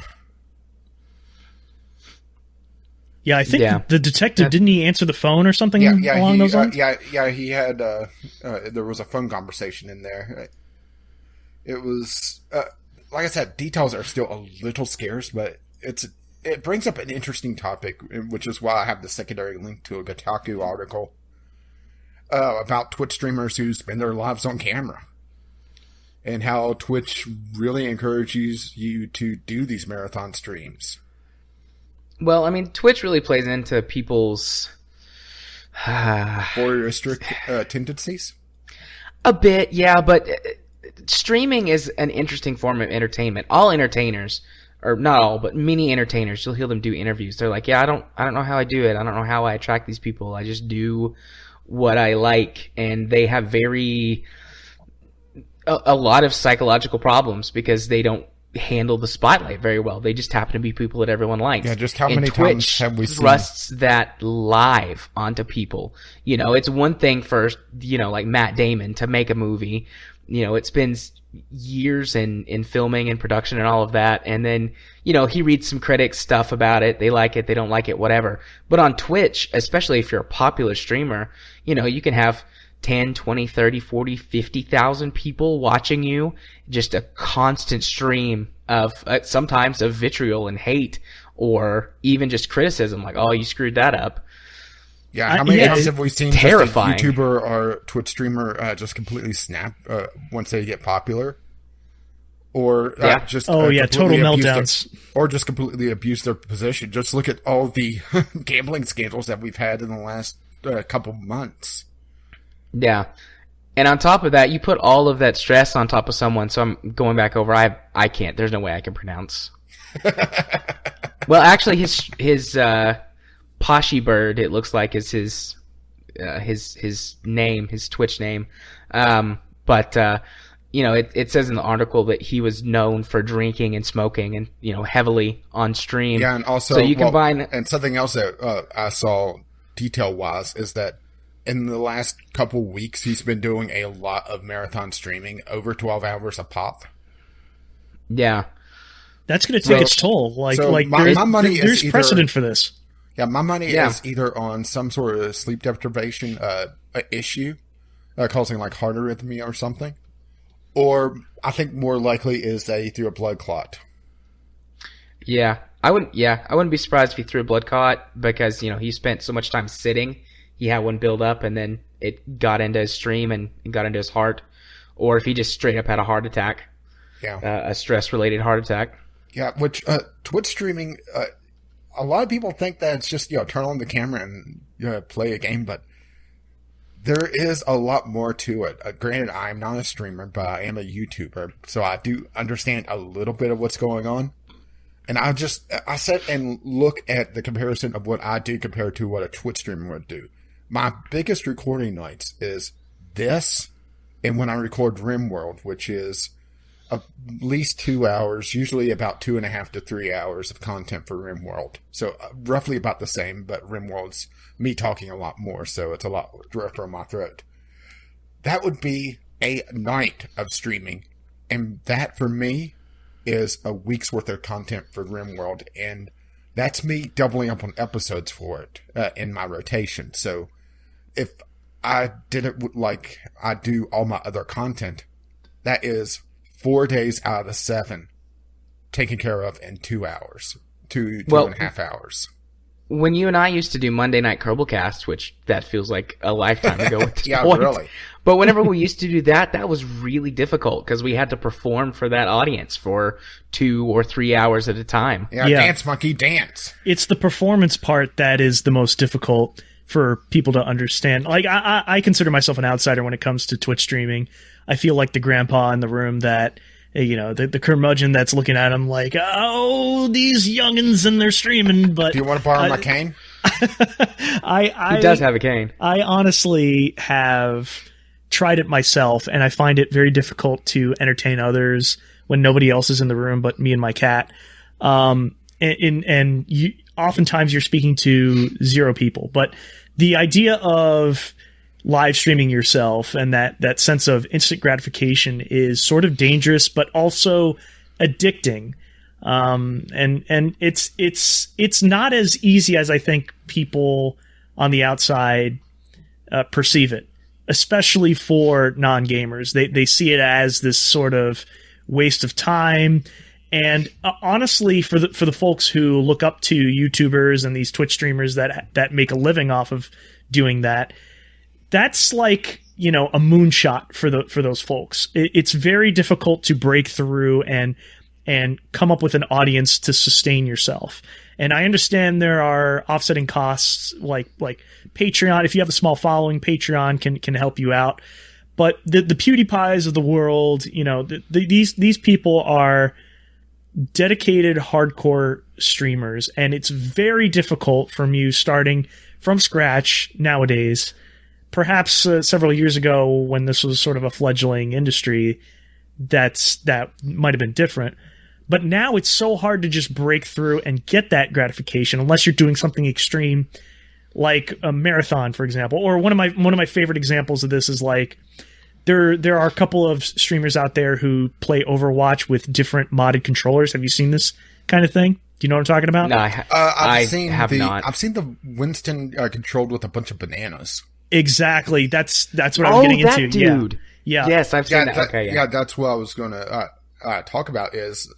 Yeah, I think the detective, didn't he answer the phone or something along those lines? He had, there was a phone conversation in there. It was, like I said, details are still a little scarce, but it brings up an interesting topic, which is why I have the secondary link to a Kotaku article about Twitch streamers who spend their lives on camera, and how Twitch really encourages you to do these marathon streams. Well, I mean, Twitch really plays into people's voyeuristic tendencies. A bit, yeah, but streaming is an interesting form of entertainment. All entertainers, or not all, but many entertainers, you'll hear them do interviews. They're like, yeah, I don't know how I do it. I don't know how I attract these people. I just do what I like. And they have a lot of psychological problems because they don't handle the spotlight very well. They just happen to be people that everyone likes. Yeah, just how and many Twitch times have we seen thrusts that live onto people? It's one thing for, like Matt Damon to make a movie. It spends years in filming and production and all of that. And then, he reads some critics' stuff about it. They like it, they don't like it, whatever. But on Twitch, especially if you're a popular streamer, you can have 10, 20, 30, 40, 50,000 people watching you. Just a constant stream of sometimes of vitriol and hate, or even just criticism, like, oh, you screwed that up. Yeah, how many times have we seen terrifying. Just a YouTuber or Twitch streamer just completely snap once they get popular? Or just total meltdowns. Or just completely abuse their position. Just look at all the gambling scandals that we've had in the last couple months. Yeah. And on top of that, you put all of that stress on top of someone. So I'm going back over. I can't. There's no way I can pronounce. Well, actually, his Poshy Bird, it looks like, is his name, his Twitch name. But it says in the article that he was known for drinking and smoking and, heavily on stream. Yeah, and also, so you combine... And something else that I saw detail-wise is that in the last couple weeks, he's been doing a lot of marathon streaming, over 12 hours a pop. Yeah. That's going to take its toll. My money there's precedent for this. Yeah, my money is either on some sort of sleep deprivation issue, causing like heart arrhythmia or something, or I think more likely is that he threw a blood clot. Yeah, I wouldn't be surprised if he threw a blood clot because he spent so much time sitting. He had one build up and then it got into his stream and it got into his heart, or if he just straight up had a heart attack. Yeah, a stress related heart attack. Yeah, which Twitch streaming. A lot of people think that it's just, turn on the camera and play a game, but there is a lot more to it. Granted, I'm not a streamer, but I am a YouTuber, so I do understand a little bit of what's going on. And I sit and look at the comparison of what I do compared to what a Twitch streamer would do. My biggest recording nights is this, and when I record RimWorld, which is at least 2 hours, usually about 2.5 to 3 hours of content for RimWorld. So roughly about the same, but RimWorld's me talking a lot more, so it's a lot rougher on my throat. That would be a night of streaming, and that for me is a week's worth of content for RimWorld, and that's me doubling up on episodes for it in my rotation. So if I did it like I do all my other content, that is 4 days out of the 7 taken care of in 2 hours, two and a half hours. When you and I used to do Monday Night Kerblecast, which that feels like a lifetime ago at this yeah, point. Really. But whenever we used to do that, that was really difficult because we had to perform for that audience for 2 or 3 hours at a time. Yeah, dance, monkey, dance. It's the performance part that is the most difficult for people to understand. Like, I consider myself an outsider when it comes to Twitch streaming. I feel like the grandpa in the room that, the curmudgeon that's looking at him like, oh, these youngins and they're streaming. But do you want to borrow my cane? He does have a cane. I honestly have tried it myself, and I find it very difficult to entertain others when nobody else is in the room but me and my cat. Oftentimes you're speaking to 0 people, but the idea of live streaming yourself and that sense of instant gratification is sort of dangerous, but also addicting. And it's not as easy as I think people on the outside perceive it, especially for non-gamers. They see it as this sort of waste of time. And honestly, for the folks who look up to YouTubers and these Twitch streamers that make a living off of doing that, that's like, a moonshot for those folks. It's very difficult to break through and come up with an audience to sustain yourself. And I understand there are offsetting costs like Patreon. If you have a small following, Patreon can help you out. But the PewDiePies of the world, these people are dedicated hardcore streamers, and it's very difficult from you starting from scratch nowadays. Perhaps several years ago when this was sort of a fledgling industry, that might have been different. But now it's so hard to just break through and get that gratification unless you're doing something extreme like a marathon, for example. Or one of my favorite examples of this is like there are a couple of streamers out there who play Overwatch with different modded controllers. Have you seen this kind of thing? Do you know what I'm talking about? No, I have not. I've seen the Winston controlled with a bunch of bananas. Exactly. That's what I was getting into. Dude. Yeah. Yes, I've seen that. Okay. Yeah, that's what I was going to talk about. Is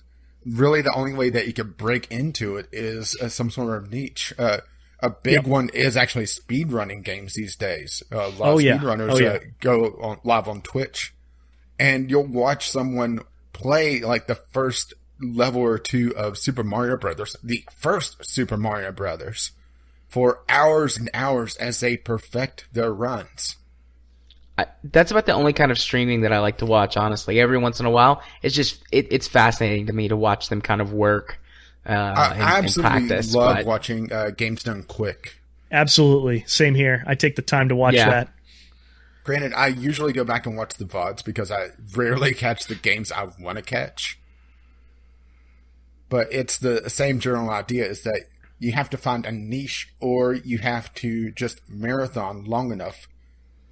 really the only way that you can break into it is some sort of niche. A big one is actually speedrunning games these days. A lot of speedrunners go live on Twitch, and you'll watch someone play like the first level or 2 of Super Mario Brothers, the first Super Mario Brothers, for hours and hours as they perfect their runs. That's about the only kind of streaming that I like to watch, honestly. Every once in a while, it's just it's fascinating to me to watch them kind of work. I absolutely and practice, love watching games done quick. Absolutely, same here. I take the time to watch that. Granted, I usually go back and watch the VODs because I rarely catch the games I want to catch. But it's the same general idea, is that you have to find a niche, or you have to just marathon long enough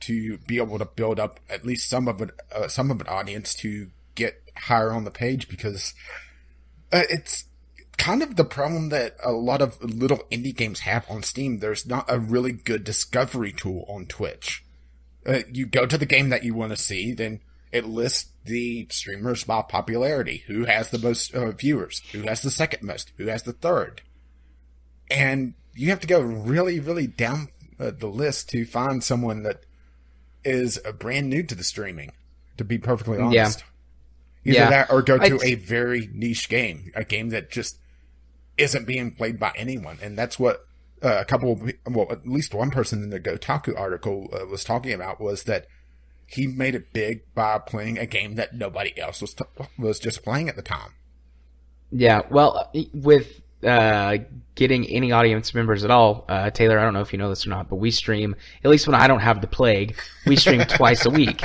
to be able to build up at least some of an audience to get higher on the page, because it's kind of the problem that a lot of little indie games have on Steam. There's not a really good discovery tool on Twitch. You go to the game that you want to see, then it lists the streamers by popularity. Who has the most viewers? Who has the second most? Who has the third? And you have to go really, really down the list to find someone that is brand new to the streaming, to be perfectly honest. Either that or go to a very niche game, a game that just isn't being played by anyone. And that's what at least one person in the Gotaku article was talking about, was that he made it big by playing a game that nobody else was just playing at the time. Yeah, well, with getting any audience members at all, Taylor, I don't know if you know this or not, but we stream, at least when I don't have the plague, we stream twice a week.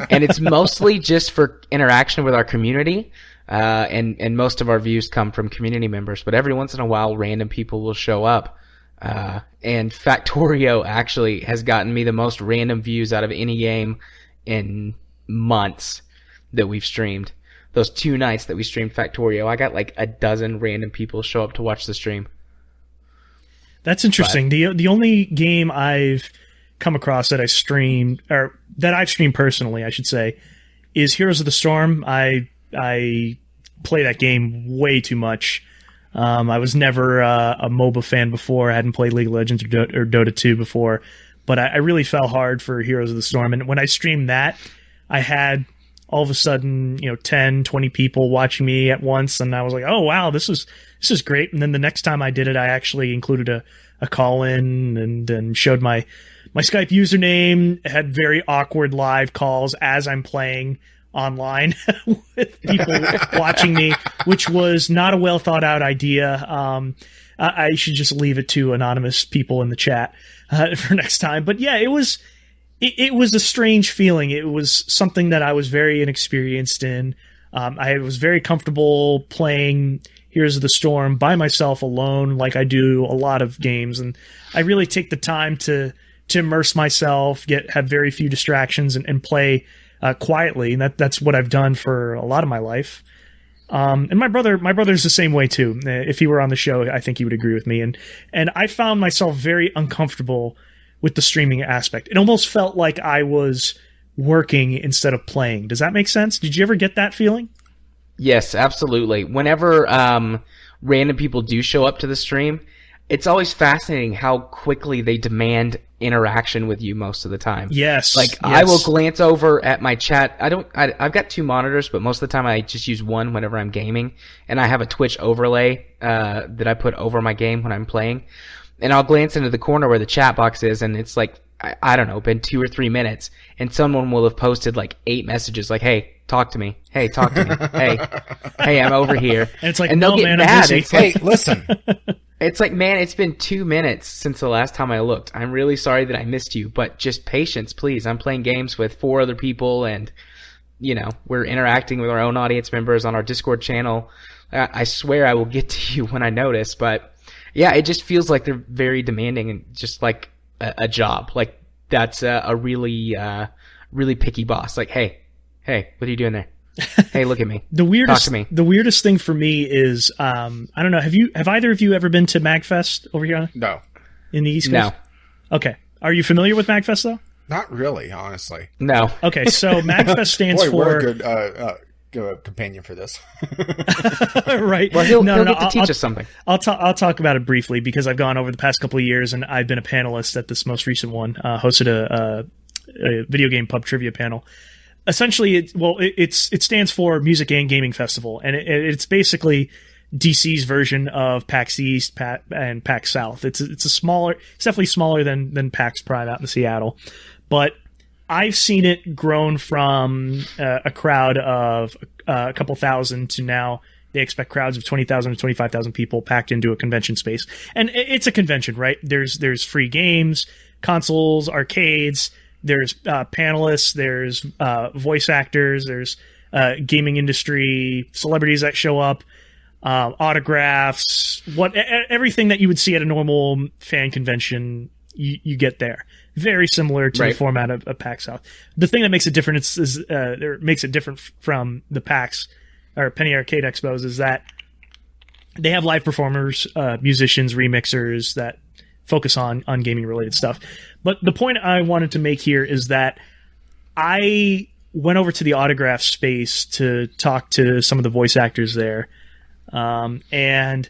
And it's mostly just for interaction with our community, and most of our views come from community members. But every once in a while, random people will show up. And Factorio actually has gotten me the most random views out of any game in months that we've streamed. Those 2 nights that we streamed Factorio, I got like a dozen random people show up to watch the stream. That's interesting. The only game I've come across that I streamed, or that I've streamed personally, I should say, is Heroes of the Storm. I play that game way too much. I was never a MOBA fan before. I hadn't played League of Legends or Dota 2 before, but I really fell hard for Heroes of the Storm. And when I streamed that, I had all of a sudden, 10, 20 people watching me at once, and I was like, oh wow, this is great. And then the next time I did it, I actually included a call-in and showed my Skype username, had very awkward live calls as I'm playing online with people watching me, which was not a well thought out idea. I should just leave it to anonymous people in the chat for next time. But yeah, it was a strange feeling. It was something that I was very inexperienced in. I was very comfortable playing Heroes of the Storm by myself alone, like I do a lot of games, and I really take the time to immerse myself, have very few distractions, and play quietly. And that's what I've done for a lot of my life. And my brother's the same way too. If he were on the show, I think he would agree with me. And I found myself very uncomfortable with the streaming aspect. It almost felt like I was working instead of playing. Does that make sense? Did you ever get that feeling? Yes, absolutely. Whenever random people do show up to the stream, it's always fascinating how quickly they demand interaction with you most of the time. Yes. I will glance over at my chat. I've got 2 monitors, but most of the time I just use one whenever I'm gaming, and I have a Twitch overlay that I put over my game when I'm playing. And I'll glance into the corner where the chat box is, and it's like, I don't know, been 2 or 3 minutes, and someone will have posted like 8 messages like, hey, talk to me. Hey, talk to me. Hey, I'm over here. And it's like, and they'll no, get man, mad. I'm busy. It's like, Hey, listen. It's like, man, it's been 2 minutes since the last time I looked. I'm really sorry that I missed you, but just patience, please. I'm playing games with 4 other people, and, we're interacting with our own audience members on our Discord channel. I swear I will get to you when I notice, but yeah, it just feels like they're very demanding and just like a job. Like, that's a really, really picky boss. Like, hey, what are you doing there? Hey, look at me. Talk to me. The weirdest thing for me is, I don't know. Have either of you ever been to Magfest over here? No. In the East Coast? No. Okay. Are you familiar with Magfest though? Not really, honestly. No. Okay, so Magfest stands Boy, for... we're a good companion for this. Right. Well, he'll get to teach us something. I'll talk about it briefly because I've gone over the past couple of years and I've been a panelist at this most recent one. Hosted a video game pub trivia panel. Essentially, it stands for Music and Gaming Festival, and it's basically DC's version of PAX East and PAX South. It's definitely smaller than PAX Prime out in Seattle, but I've seen it grown from a crowd of a couple thousand to now they expect crowds of 20,000 to 25,000 people packed into a convention space. And it's a convention, right? There's free games, consoles, arcades, there's panelists, there's voice actors, there's gaming industry celebrities that show up, autographs, everything that you would see at a normal fan convention, you get there. Very similar to the format of PAX South. The thing that makes it different makes it different from the PAX or Penny Arcade Expos is that they have live performers, musicians, remixers that focus on gaming related stuff. But the point I wanted to make here is that I went over to the autograph space to talk to some of the voice actors there. And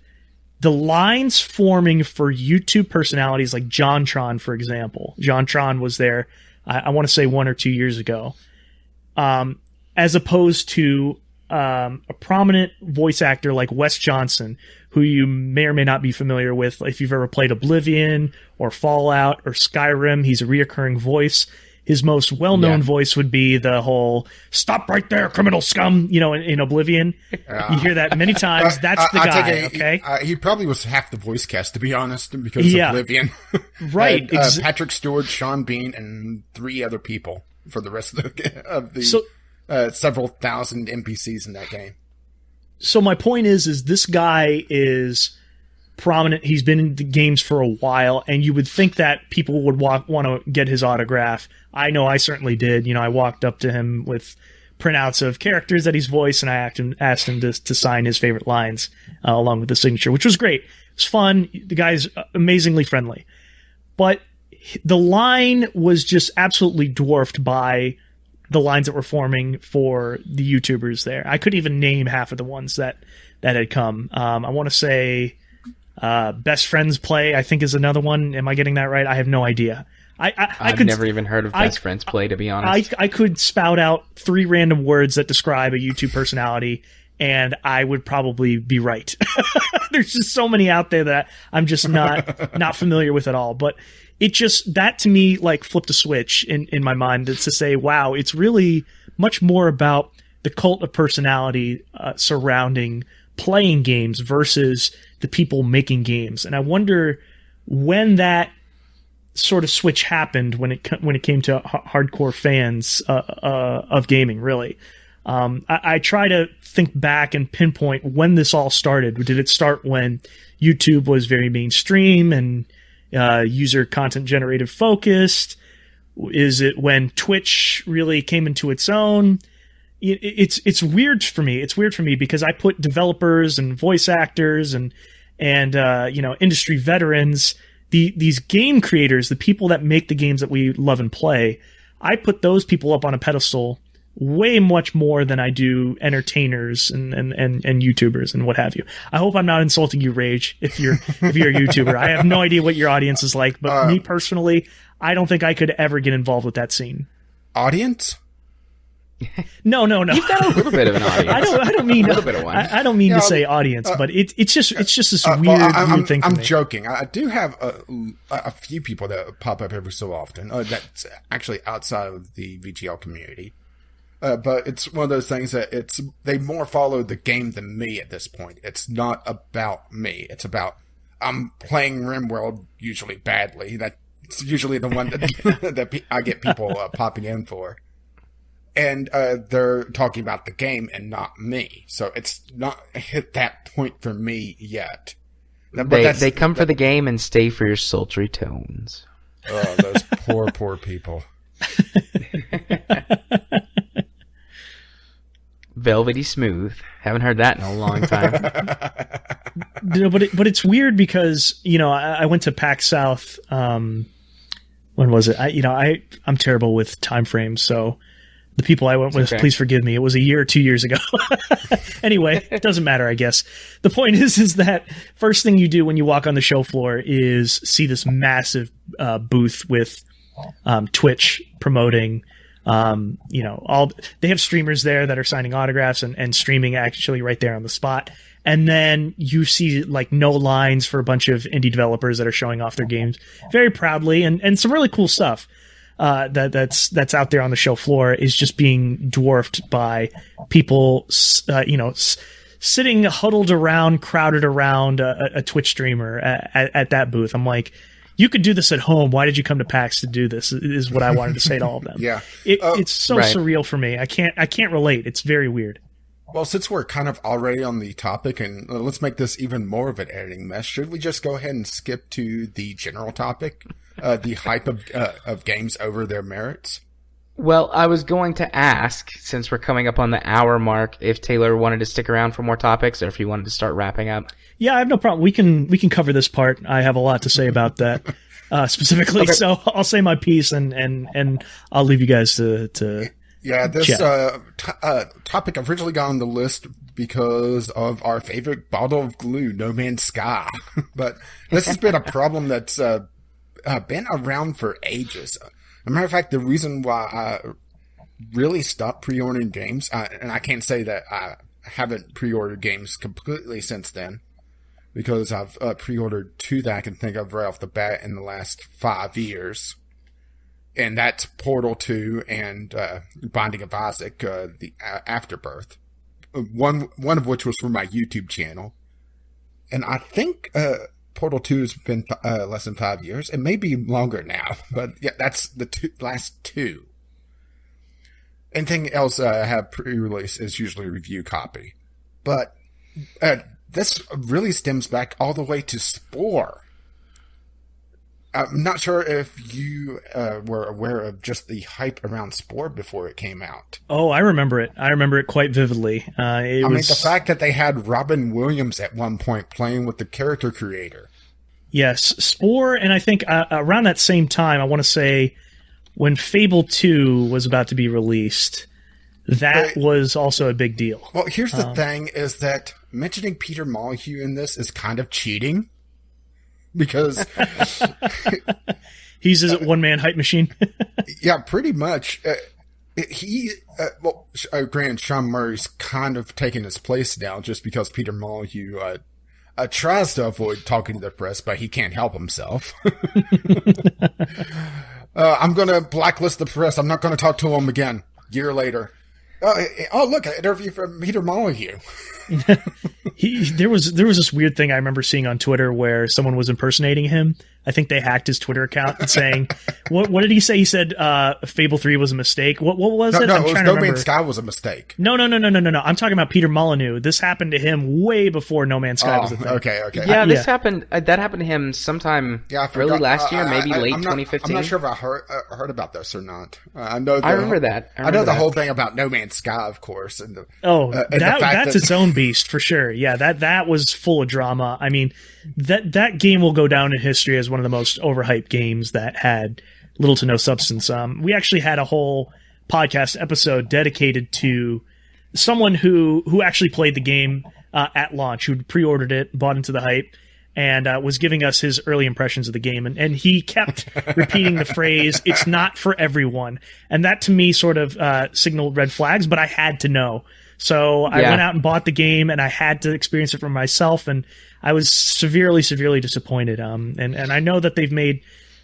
the lines forming for YouTube personalities like JonTron, for example. JonTron was there, I want to say 1 or 2 years ago. As opposed to a prominent voice actor like Wes Johnson, who you may or may not be familiar with if you've ever played Oblivion or Fallout or Skyrim. He's a reoccurring voice. His most well-known voice would be the whole "Stop right there, criminal scum!" In Oblivion. You hear that many times. That's the guy. Okay, he probably was half the voice cast, to be honest, because of Oblivion. Right. Patrick Stewart, Sean Bean, and 3 other people for the rest of the several thousand NPCs in that game. So my point is this guy is prominent. He's been in the games for a while, and you would think that people would want to get his autograph. I know I certainly did. I walked up to him with printouts of characters that he's voiced, and I asked him to sign his favorite lines along with the signature, which was great. It was fun. The guy's amazingly friendly. But the line was just absolutely dwarfed by the lines that were forming for the YouTubers there. I couldn't even name half of the ones that had come. I want to say Best Friends Play, I think, is another one. Am I getting that right? I have no idea. I've never even heard of Best Friends Play, to be honest. I could spout out 3 random words that describe a YouTube personality, and I would probably be right. There's just so many out there that I'm just not familiar with at all. But it just, that to me, like, flipped a switch in my mind. It's to say, wow, it's really much more about the cult of personality surrounding playing games versus the people making games. And I wonder when that sort of switch happened when it came to hardcore fans of gaming, really. I try to think back and pinpoint when this all started. Did it start when YouTube was very mainstream and user content generated focused? Is it when Twitch really came into its own? It's weird for me. It's weird for me because I put developers and voice actors and industry veterans, these game creators, the people that make the games that we love and play, I put those people up on a pedestal way much more than I do entertainers and YouTubers and what have you. I hope I'm not insulting you, Rage, if you're a YouTuber. I have no idea what your audience is like, but me personally, I don't think I could ever get involved with that scene. Audience? No. You've got a little bit of an audience. I don't mean a little bit of one. I don't mean to say audience, but it's just this weird thing. I'm joking. I do have a few people that pop up every so often. That's actually outside of the VGL community. But it's one of those things that they more follow the game than me at this point. It's not about me. It's about I'm playing RimWorld usually badly. That's usually the one that I get people popping in for. And they're talking about the game and not me. So it's not hit that point for me yet. But they come for the game and stay for your sultry tones. Oh, those poor people. Velvety smooth. Haven't heard that in a long time. But it's weird because, I went to PAX South. When was it? I'm terrible with time frames, so the people I went with, please forgive me. It was a year or 2 years ago. Anyway, it doesn't matter, I guess. The point is that first thing you do when you walk on the show floor is see this massive booth with Twitch promoting. They have streamers there that are signing autographs and streaming actually right there on the spot. And then you see like no lines for a bunch of indie developers that are showing off their games very proudly and some really cool stuff. That's out there on the show floor is just being dwarfed by people, sitting huddled around, crowded around a Twitch streamer at that booth. I'm like, you could do this at home. Why did you come to PAX to do this? Is what I wanted to say to all of them. Yeah. It's so surreal for me. I can't relate. It's very weird. Well, since we're kind of already on the topic, and let's make this even more of an editing mess, should we just go ahead and skip to the general topic, the hype of games over their merits? Well, I was going to ask, since we're coming up on the hour mark, if Taylor wanted to stick around for more topics, or if you wanted to start wrapping up. Yeah, I have no problem. We can cover this part. I have a lot to say about that specifically, okay. So I'll say my piece, and I'll leave you guys to Yeah, this topic originally got on the list because of our favorite bottle of glue, No Man's Sky. But this has been a problem that's been around for ages. As a matter of fact, the reason why I really stopped pre-ordering games, and I can't say that I haven't pre-ordered games completely since then, because I've pre-ordered 2 that I can think of right off the bat in the last 5 years. And that's Portal 2 and Binding of Isaac, the Afterbirth. One of which was for my YouTube channel. And I think Portal 2 has been less than 5 years. It may be longer now, but yeah, that's the last 2. Anything else I have pre-release is usually a review copy. But this really stems back all the way to Spore. I'm not sure if you were aware of just the hype around Spore before it came out. Oh, I remember it. I remember it quite vividly. I mean, the fact that they had Robin Williams at one point playing with the character creator. Yes, Spore, and I think around that same time, I want to say when Fable 2 was about to be released, that was also a big deal. Well, here's the thing, is that mentioning Peter Molyneux in this is kind of cheating. Because he's a one-man hype machine. Yeah, pretty much. Granted, Sean Murray's kind of taken his place now just because Peter Molyneux tries to avoid talking to the press, but he can't help himself. I'm going to blacklist the press. I'm not going to talk to him again. Year later. Look, an interview from Peter Molyneux. There was this weird thing I remember seeing on Twitter where someone was impersonating him. I think they hacked his Twitter account and saying, what did he say? He said Fable 3 was a mistake. What was it? No, it was No Man's Sky was a mistake. No. I'm talking about Peter Molyneux. This happened to him way before No Man's Sky was a thing. Okay. Yeah, this happened. That happened to him sometime early last year, maybe late 2015. I'm not sure if I heard about this or not. I know. I remember that. I know the whole thing about No Man's Sky, of course. And that's its own beast for sure. Yeah, that was full of drama. I mean, that game will go down in history as one of the most overhyped games that had little to no substance. We actually had a whole podcast episode dedicated to someone who actually played the game at launch, who pre-ordered it, bought into the hype, and was giving us his early impressions of the game. And he kept repeating the phrase, "It's not for everyone." And that to me sort of signaled red flags, but I had to know. So I went out and bought the game, and I had to experience it for myself, and I was severely, severely disappointed. And I know that they've made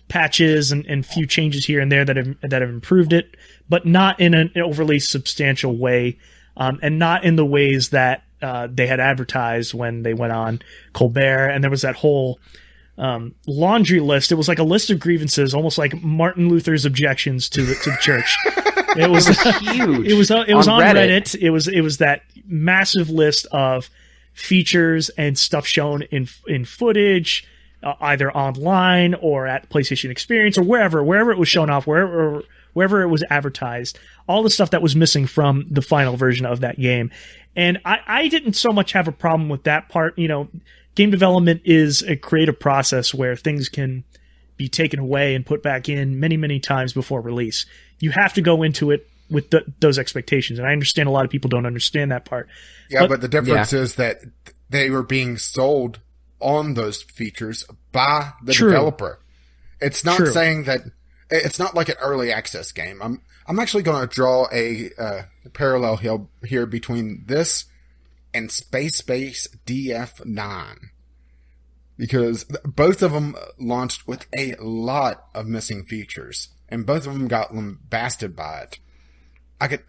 patches and few changes here and there that have improved it, but not in an overly substantial way, and not in the ways that they had advertised when they went on Colbert. And there was that whole laundry list. It was like a list of grievances, almost like Martin Luther's objections to the church. It was huge. It was on Reddit. It was that massive list of features and stuff shown in footage, either online or at PlayStation Experience or wherever it was shown off, wherever it was advertised. All the stuff that was missing from the final version of that game. And I didn't so much have a problem with that part. You know, game development is a creative process where things can be taken away and put back in many, many times before release. You have to go into it with those expectations. And I understand a lot of people don't understand that part. Yeah, but the difference is that they were being sold on those features by the developer. It's not saying that it's not like an early access game. I'm actually going to draw a parallel here between this and Space DF9. Because both of them launched with a lot of missing features. And both of them got lambasted by it. I could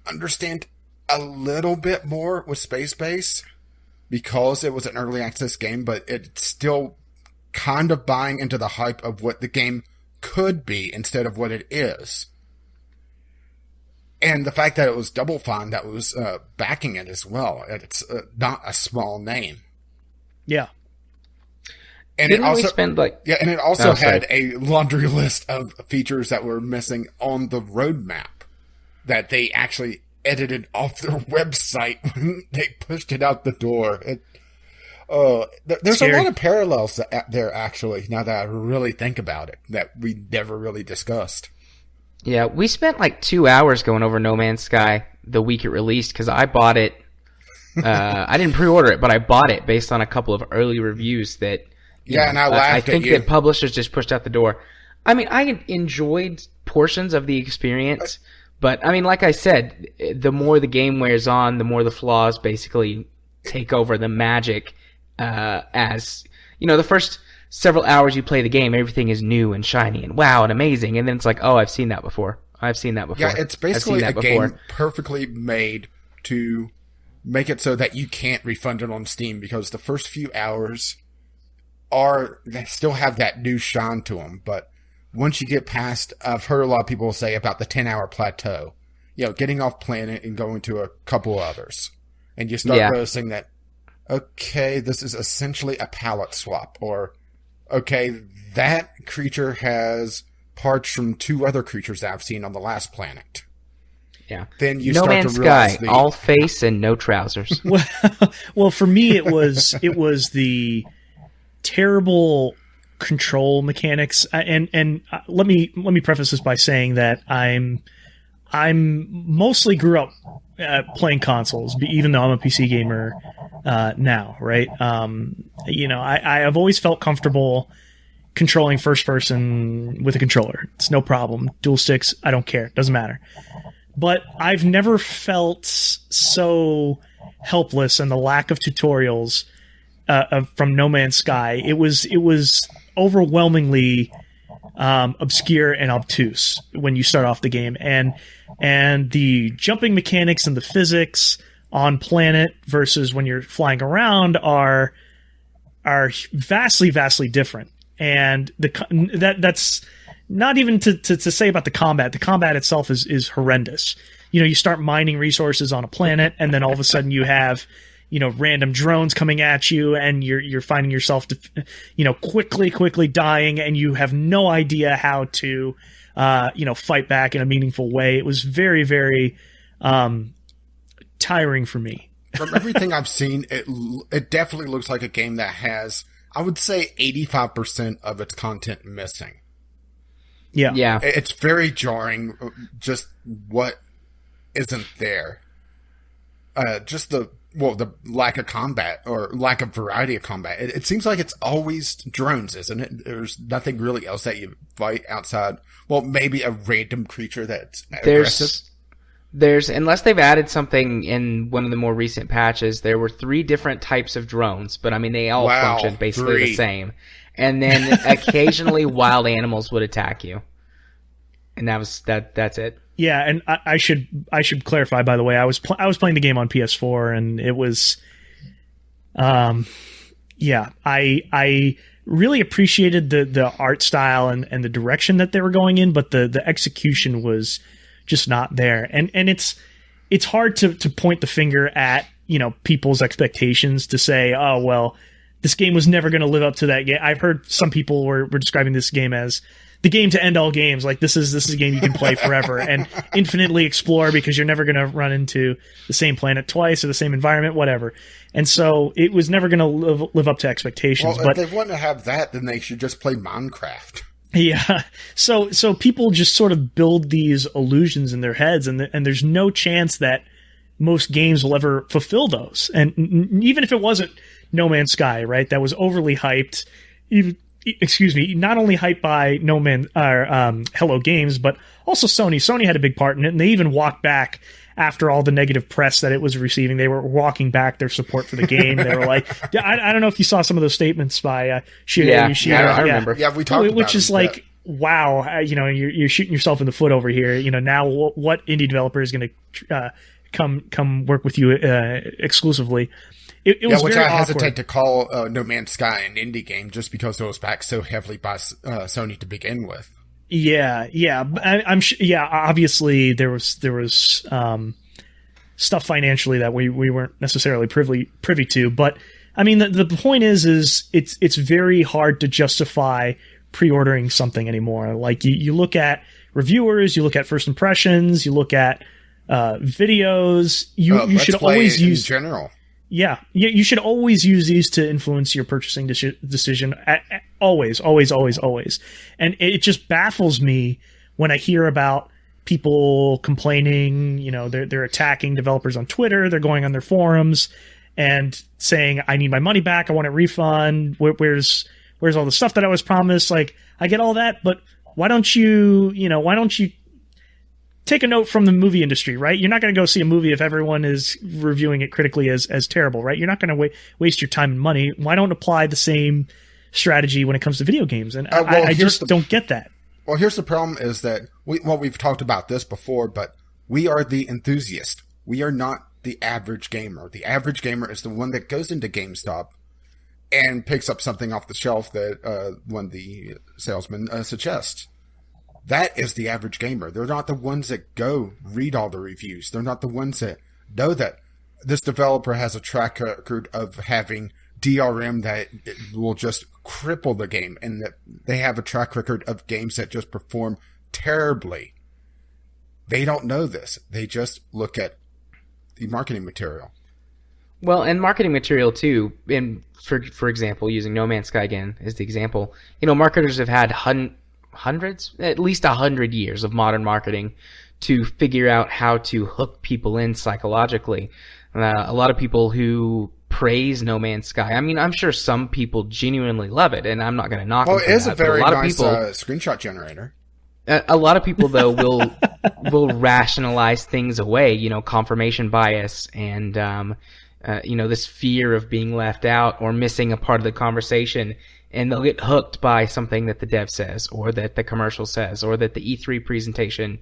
understand a little bit more with Space because it was an early access game, but it still kind of buying into the hype of what the game could be instead of what it is. And the fact that it was Double Fine that was backing it as well. It's not a small name. Yeah. And Didn't it also we spend like... Yeah, and it also had a laundry list of features that were missing on the roadmap that they actually edited off their website when they pushed it out the door. There's a lot of parallels there, actually, now that I really think about it, that we never really discussed. Yeah, we spent like 2 hours going over No Man's Sky the week it released because I bought it. I didn't pre-order it, but I bought it based on a couple of early reviews that. And I laughed at you. I think that publishers just pushed out the door. I mean, I enjoyed portions of the experience, but I mean, like I said, the more the game wears on, the more the flaws basically take over the magic. As you know, the first several hours you play the game, everything is new and shiny and wow and amazing, and then it's like, oh, I've seen that before. Yeah, it's basically a game perfectly made to make it so that you can't refund it on Steam, because the first few hours they still have that new shine to them, but once you get past, I've heard a lot of people say about the 10-hour plateau, getting off planet and going to a couple others, and you start noticing that, okay, this is essentially a palette swap, or okay, that creature has parts from 2 other creatures that I've seen on the last planet. Yeah. Then you No start Man's to realize Sky, all face and no trousers. Well, for me, it was the terrible control mechanics, and let me preface this by saying that I'm mostly grew up playing consoles, even though I'm a PC gamer now, right? I have always felt comfortable controlling first person with a controller. It's no problem. Dual sticks, I don't care. Doesn't matter. But I've never felt so helpless, and the lack of tutorials from No Man's Sky. It was overwhelmingly obscure and obtuse when you start off the game, and the jumping mechanics and the physics on planet versus when you're flying around are vastly different. And that's not even to say about the combat. The combat itself is horrendous. You start mining resources on a planet, and then all of a sudden you have random drones coming at you, and you're finding yourself quickly dying, and you have no idea how to fight back in a meaningful way. It was very, very tiring for me. From everything I've seen, it definitely looks like a game that has, I would say, 85% of its content missing. Yeah. It's very jarring, just what isn't there. Just the lack of combat, or lack of variety of combat. It seems like it's always drones, isn't it? There's nothing really else that you fight outside. Well, maybe a random creature that's aggressive. There's, unless they've added something in one of the more recent patches, there were 3 different types of drones, but I mean, they all function basically the same. And then occasionally wild animals would attack you. And that's it. Yeah, and I should clarify, by the way, I was playing the game on PS4, and it was, I really appreciated the art style and the direction that they were going in, but the execution was just not there. And it's hard to point the finger at people's expectations to say, oh well, this game was never going to live up to that game. I've heard some people were describing this game as the game to end all games. Like this is a game you can play forever and infinitely explore, because you're never going to run into the same planet twice or the same environment, whatever. And so it was never going to live up to expectations. Well, but if they want to have that, then they should just play Minecraft. Yeah. So people just sort of build these illusions in their heads, and there's no chance that most games will ever fulfill those. And even if it wasn't No Man's Sky, right, that was overly hyped, not only hyped by Hello Games, but also Sony. Sony had a big part in it, and they even walked back after all the negative press that it was receiving. They were walking back their support for the game. They were like, I don't know if you saw some of those statements by Shigeru Yoshida. I remember. Yeah, we talked about which is like, wow, you're shooting yourself in the foot over here. Now what indie developer is going to come work with you exclusively? it was which very I hesitate awkward. to call No Man's Sky an indie game just because it was backed so heavily by Sony to begin with. Yeah. I'm sure. Yeah, obviously there was stuff financially that we weren't necessarily privy to, but I mean the point is it's very hard to justify pre-ordering something anymore. Like you look at reviewers, you look at first impressions, you look at videos. You should always use in general. Yeah, you should always use these to influence your purchasing decision. Always. And it just baffles me when I hear about people complaining. You know, they're attacking developers on Twitter. They're going on their forums and saying, "I need my money back. I want a refund. Where's all the stuff that I was promised?" Like, I get all that, but why don't you take a note from the movie industry, right? You're not going to go see a movie if everyone is reviewing it critically as terrible, right? You're not going to waste your time and money. Why don't apply the same strategy when it comes to video games? And I just don't get that. Well, here's the problem is that we've talked about this before, but we are the enthusiast. We are not the average gamer. The average gamer is the one that goes into GameStop and picks up something off the shelf that when the salesman suggests. That is the average gamer. They're not the ones that go read all the reviews. They're not the ones that know that this developer has a track record of having DRM that will just cripple the game, and that they have a track record of games that just perform terribly. They don't know this. They just look at the marketing material. Well, and marketing material too. For example, using No Man's Sky again as the example, marketers have had hundreds, at least 100 years of modern marketing to figure out how to hook people in psychologically. A lot of people who praise No Man's Sky, I mean, I'm sure some people genuinely love it, and I'm not going to knock them for that. Well, it is a very nice people, screenshot generator. A lot of people, though, will rationalize things away, confirmation bias and, this fear of being left out or missing a part of the conversation. And they'll get hooked by something that the dev says, or that the commercial says, or that the E3 presentation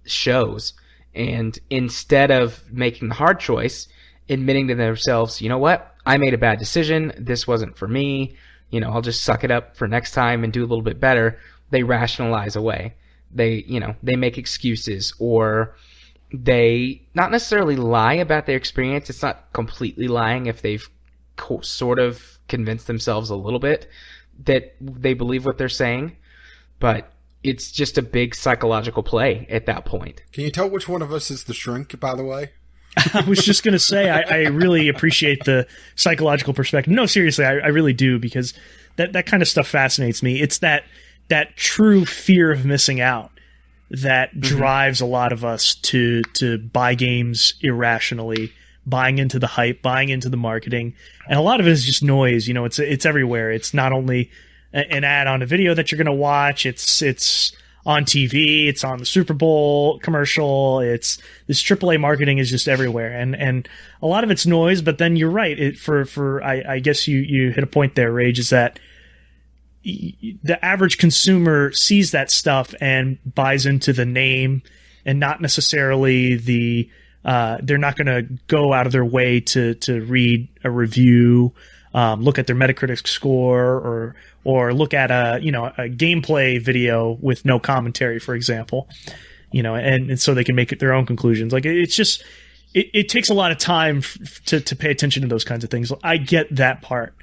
shows. And instead of making the hard choice, admitting to themselves, you know what, I made a bad decision, this wasn't for me, I'll just suck it up for next time and do a little bit better, they rationalize away. They make excuses, or they not necessarily lie about their experience. It's not completely lying if they've sort of convinced themselves a little bit that they believe what they're saying, but it's just a big psychological play at that point. Can you tell which one of us is the shrink, by the way? I was just going to say, I really appreciate the psychological perspective. No, seriously, I really do, because that kind of stuff fascinates me. It's that true fear of missing out that drives a lot of us to buy games irrationally, buying into the hype, buying into the marketing. And a lot of it is just noise. It's everywhere. It's not only an ad on a video that you're going to watch. It's on TV. It's on the Super Bowl commercial. It's this AAA marketing is just everywhere. And a lot of it's noise, but then you're right. I guess you hit a point there, Rage, is that the average consumer sees that stuff and buys into the name, and not necessarily they're not going to go out of their way to read a review, look at their Metacritic score, or look at a gameplay video with no commentary, for example, and so they can make their own conclusions. Like, it's just it takes a lot of time to pay attention to those kinds of things. I get that part,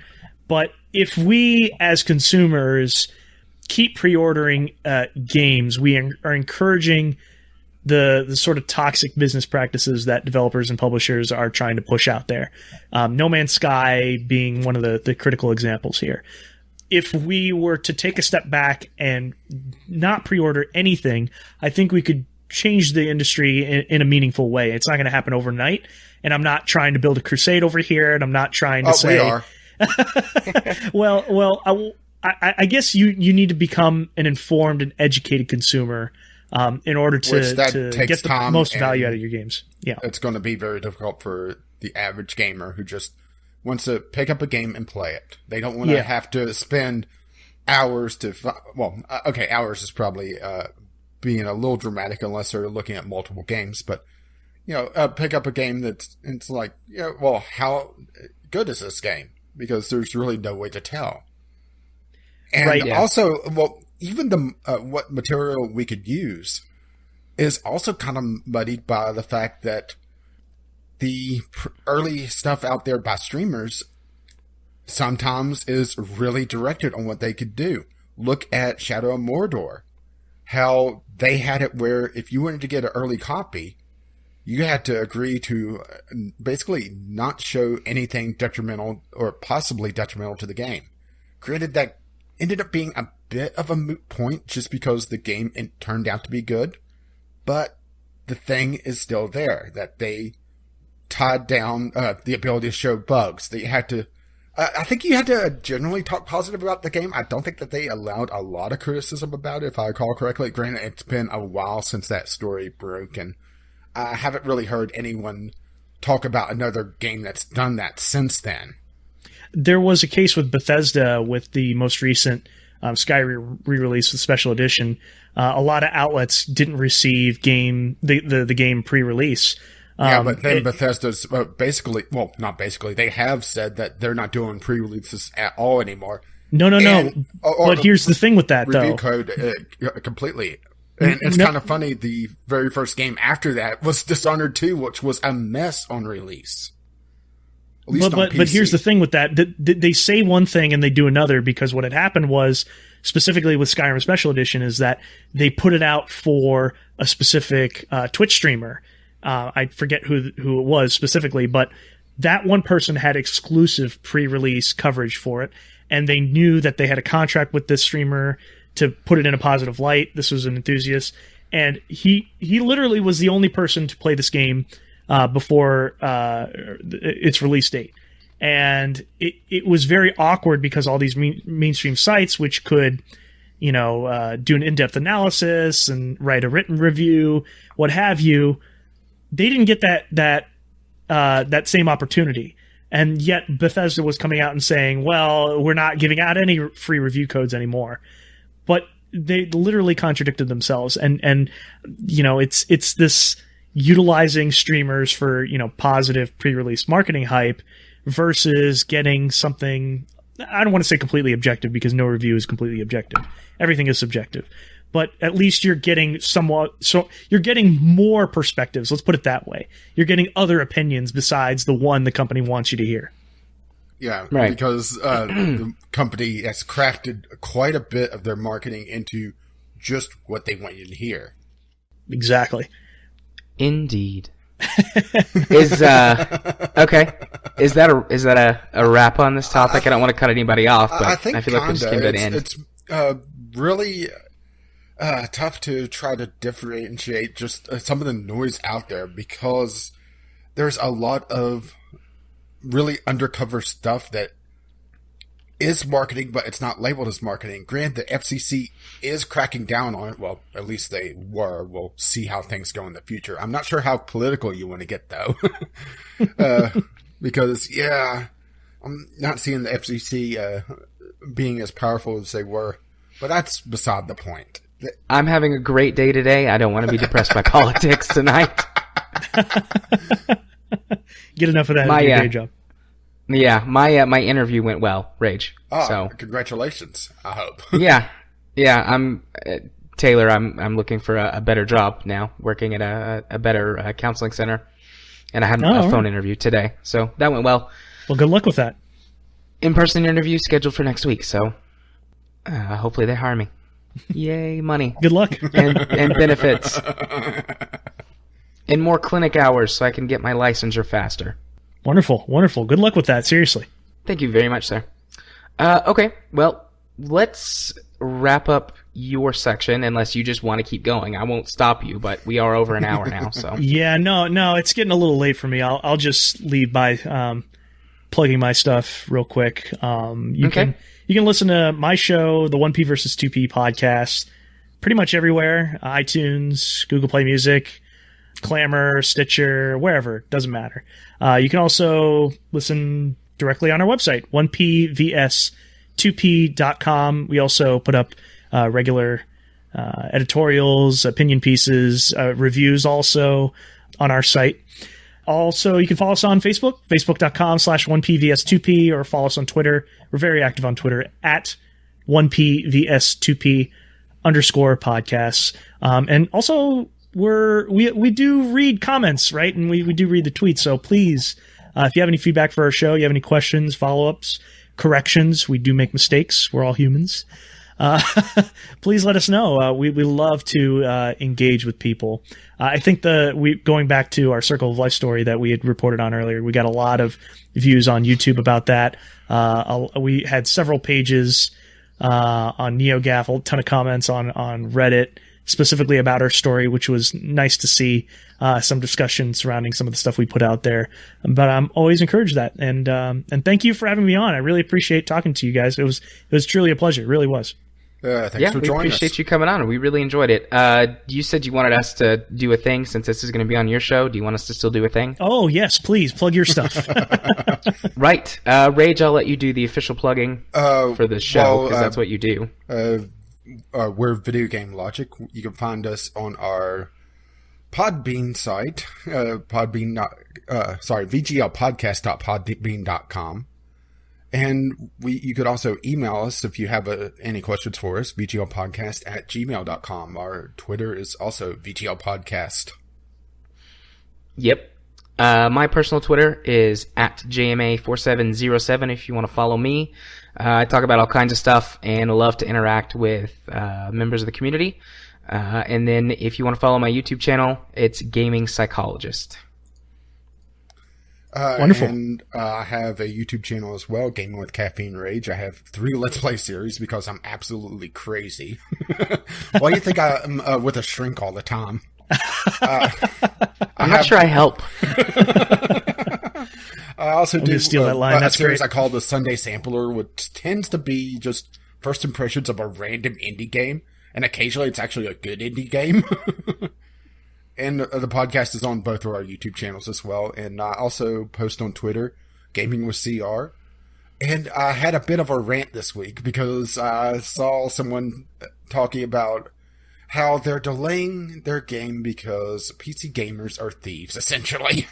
but if we as consumers keep pre-ordering games, we are encouraging the sort of toxic business practices that developers and publishers are trying to push out there. No Man's Sky being one of the critical examples here. If we were to take a step back and not pre-order anything, I think we could change the industry in a meaningful way. It's not going to happen overnight, and I'm not trying to build a crusade over here, and I'm not trying to say... We are. I guess you need to become an informed and educated consumer in order to get the most value out of your games. Yeah, it's going to be very difficult for the average gamer who just wants to pick up a game and play it. They don't want to have to spend hours to... hours is probably being a little dramatic unless they're looking at multiple games. But, pick up a game it's like, how... good is this game? Because there's really no way to tell. And Right, yeah. also, well, even the what material we could use is also kind of muddied by the fact that the early stuff out there by streamers sometimes is really directed on what they could do. Look at Shadow of Mordor. How they had it where if you wanted to get an early copy, you had to agree to basically not show anything detrimental or possibly detrimental to the game. Granted, that ended up being a bit of a moot point just because the game turned out to be good. But the thing is still there, that they tied down the ability to show bugs. They had to... I think you had to generally talk positive about the game. I don't think that they allowed a lot of criticism about it, if I recall correctly. Granted, it's been a while since that story broke, and I haven't really heard anyone talk about another game that's done that since then. There was a case with Bethesda with the most recent Skyrim re-release with Special Edition. A lot of outlets didn't receive the game pre-release. But then Bethesda's basically, well, not basically, they have said that they're not doing pre-releases at all anymore. No. But here's the thing with that, review though. Code completely. And it's kind of funny, the very first game after that was Dishonored 2, which was a mess on release. At least on PC. But here's the thing with that. They say one thing and they do another, because what had happened was, specifically with Skyrim Special Edition, is that they put it out for a specific Twitch streamer. I forget who it was specifically, but that one person had exclusive pre-release coverage for it, and they knew that they had a contract with this streamer to put it in a positive light. This was an enthusiast, and he literally was the only person to play this game before its release date. And it was very awkward because all these mainstream sites, which could, do an in-depth analysis and write a written review, what have you, they didn't get that same opportunity. And yet Bethesda was coming out and saying, well, we're not giving out any free review codes anymore. But they literally contradicted themselves. And it's this utilizing streamers for, positive pre-release marketing hype versus getting something, I don't want to say completely objective, because no review is completely objective. Everything is subjective. But at least you're getting you're getting more perspectives. Let's put it that way. You're getting other opinions besides the one the company wants you to hear. Yeah, right. Because the company has crafted quite a bit of their marketing into just what they want you to hear. Exactly. Indeed. Okay? Is that a wrap on this topic? I don't want to cut anybody off, but I feel like we just came to an end. It's really tough to try to differentiate just some of the noise out there, because there's a lot of really undercover stuff that is marketing, but it's not labeled as marketing. Granted, the FCC is cracking down on it. Well, at least they were. We'll see how things go in the future. I'm not sure how political you want to get, though. Because, I'm not seeing the FCC being as powerful as they were. But that's beside the point. I'm having a great day today. I don't want to be depressed by politics tonight. Get enough of that in your day job. Yeah, my interview went well, Rage. Oh, so congratulations! I hope. yeah. I'm Taylor. I'm looking for a better job now, working at a better counseling center, and I had a phone interview today, so that went well. Well, good luck with that. In-person interview scheduled for next week, so hopefully they hire me. Yay, money. Good luck. And benefits. And more clinic hours so I can get my licensure faster. Wonderful. Good luck with that, seriously. Thank you very much, sir. Okay, well, let's wrap up your section, unless you just want to keep going. I won't stop you, but we are over an hour now, so. Yeah, no, it's getting a little late for me. I'll just leave by plugging my stuff real quick. You can listen to my show, the 1P versus 2P podcast, pretty much everywhere. iTunes, Google Play Music, Clamor, Stitcher, wherever. Doesn't matter. You can also listen directly on our website, 1pvs2p.com. We also put up regular editorials, opinion pieces, reviews also on our site. Also, you can follow us on Facebook, facebook.com/1pvs2p, or follow us on Twitter. We're very active on Twitter at 1pvs2p _podcasts. And also, we do read comments, right? And we do read the tweets. So please, if you have any feedback for our show, you have any questions, follow-ups, corrections, we do make mistakes. We're all humans. Please let us know. We love to engage with people. I think going back to our Circle of Life story that we had reported on earlier, we got a lot of views on YouTube about that. We had several pages on NeoGAF, a ton of comments on Reddit specifically about our story, which was nice to see. Some discussion surrounding some of the stuff we put out there, but I'm always encouraged that. And thank you for having me on. I really appreciate talking to you guys. It was truly a pleasure. It really was. Thanks for joining us. We appreciate you coming on. We really enjoyed it. You said you wanted us to do a thing since this is going to be on your show. Do you want us to still do a thing? Oh, yes, please. Plug your stuff. Right. Rage, I'll let you do the official plugging for the show, because that's what you do. We're Video Game Logic. You can find us on our Podbean site, VGLpodcast.podbean.com. And you could also email us if you have any questions for us, vglpodcast@gmail.com. Our Twitter is also VGLpodcast. Yep. My personal Twitter is @JMA4707 if you want to follow me. I talk about all kinds of stuff and I love to interact with members of the community. And then if you want to follow my YouTube channel, it's Gaming Psychologist. Wonderful. And I have a YouTube channel as well, Gaming with Caffeine Rage. I have 3 Let's Play series because I'm absolutely crazy. Why do you think I'm with a shrink all the time? I'm not sure I help. I also do steal that line. That's a series great. I call the Sunday Sampler, which tends to be just first impressions of a random indie game, and occasionally it's actually a good indie game. And the podcast is on both of our YouTube channels as well. And I also post on Twitter, Gaming with CR. And I had a bit of a rant this week because I saw someone talking about how they're delaying their game because PC gamers are thieves, essentially.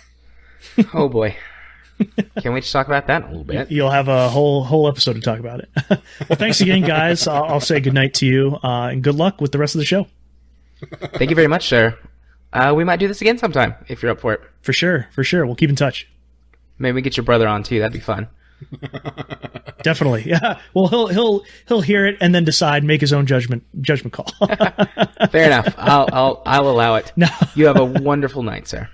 Oh boy. Can we just talk about that a little bit? You'll have a whole episode to talk about it. Well, thanks again, guys. I'll say goodnight to you, and good luck with the rest of the show. Thank you very much, sir. We might do this again sometime if you're up for it. For sure. We'll keep in touch. Maybe we get your brother on too. That'd be fun. Definitely. Yeah. Well, he'll hear it and then decide, make his own judgment call. Fair enough. I'll allow it. No. You have a wonderful night, sir.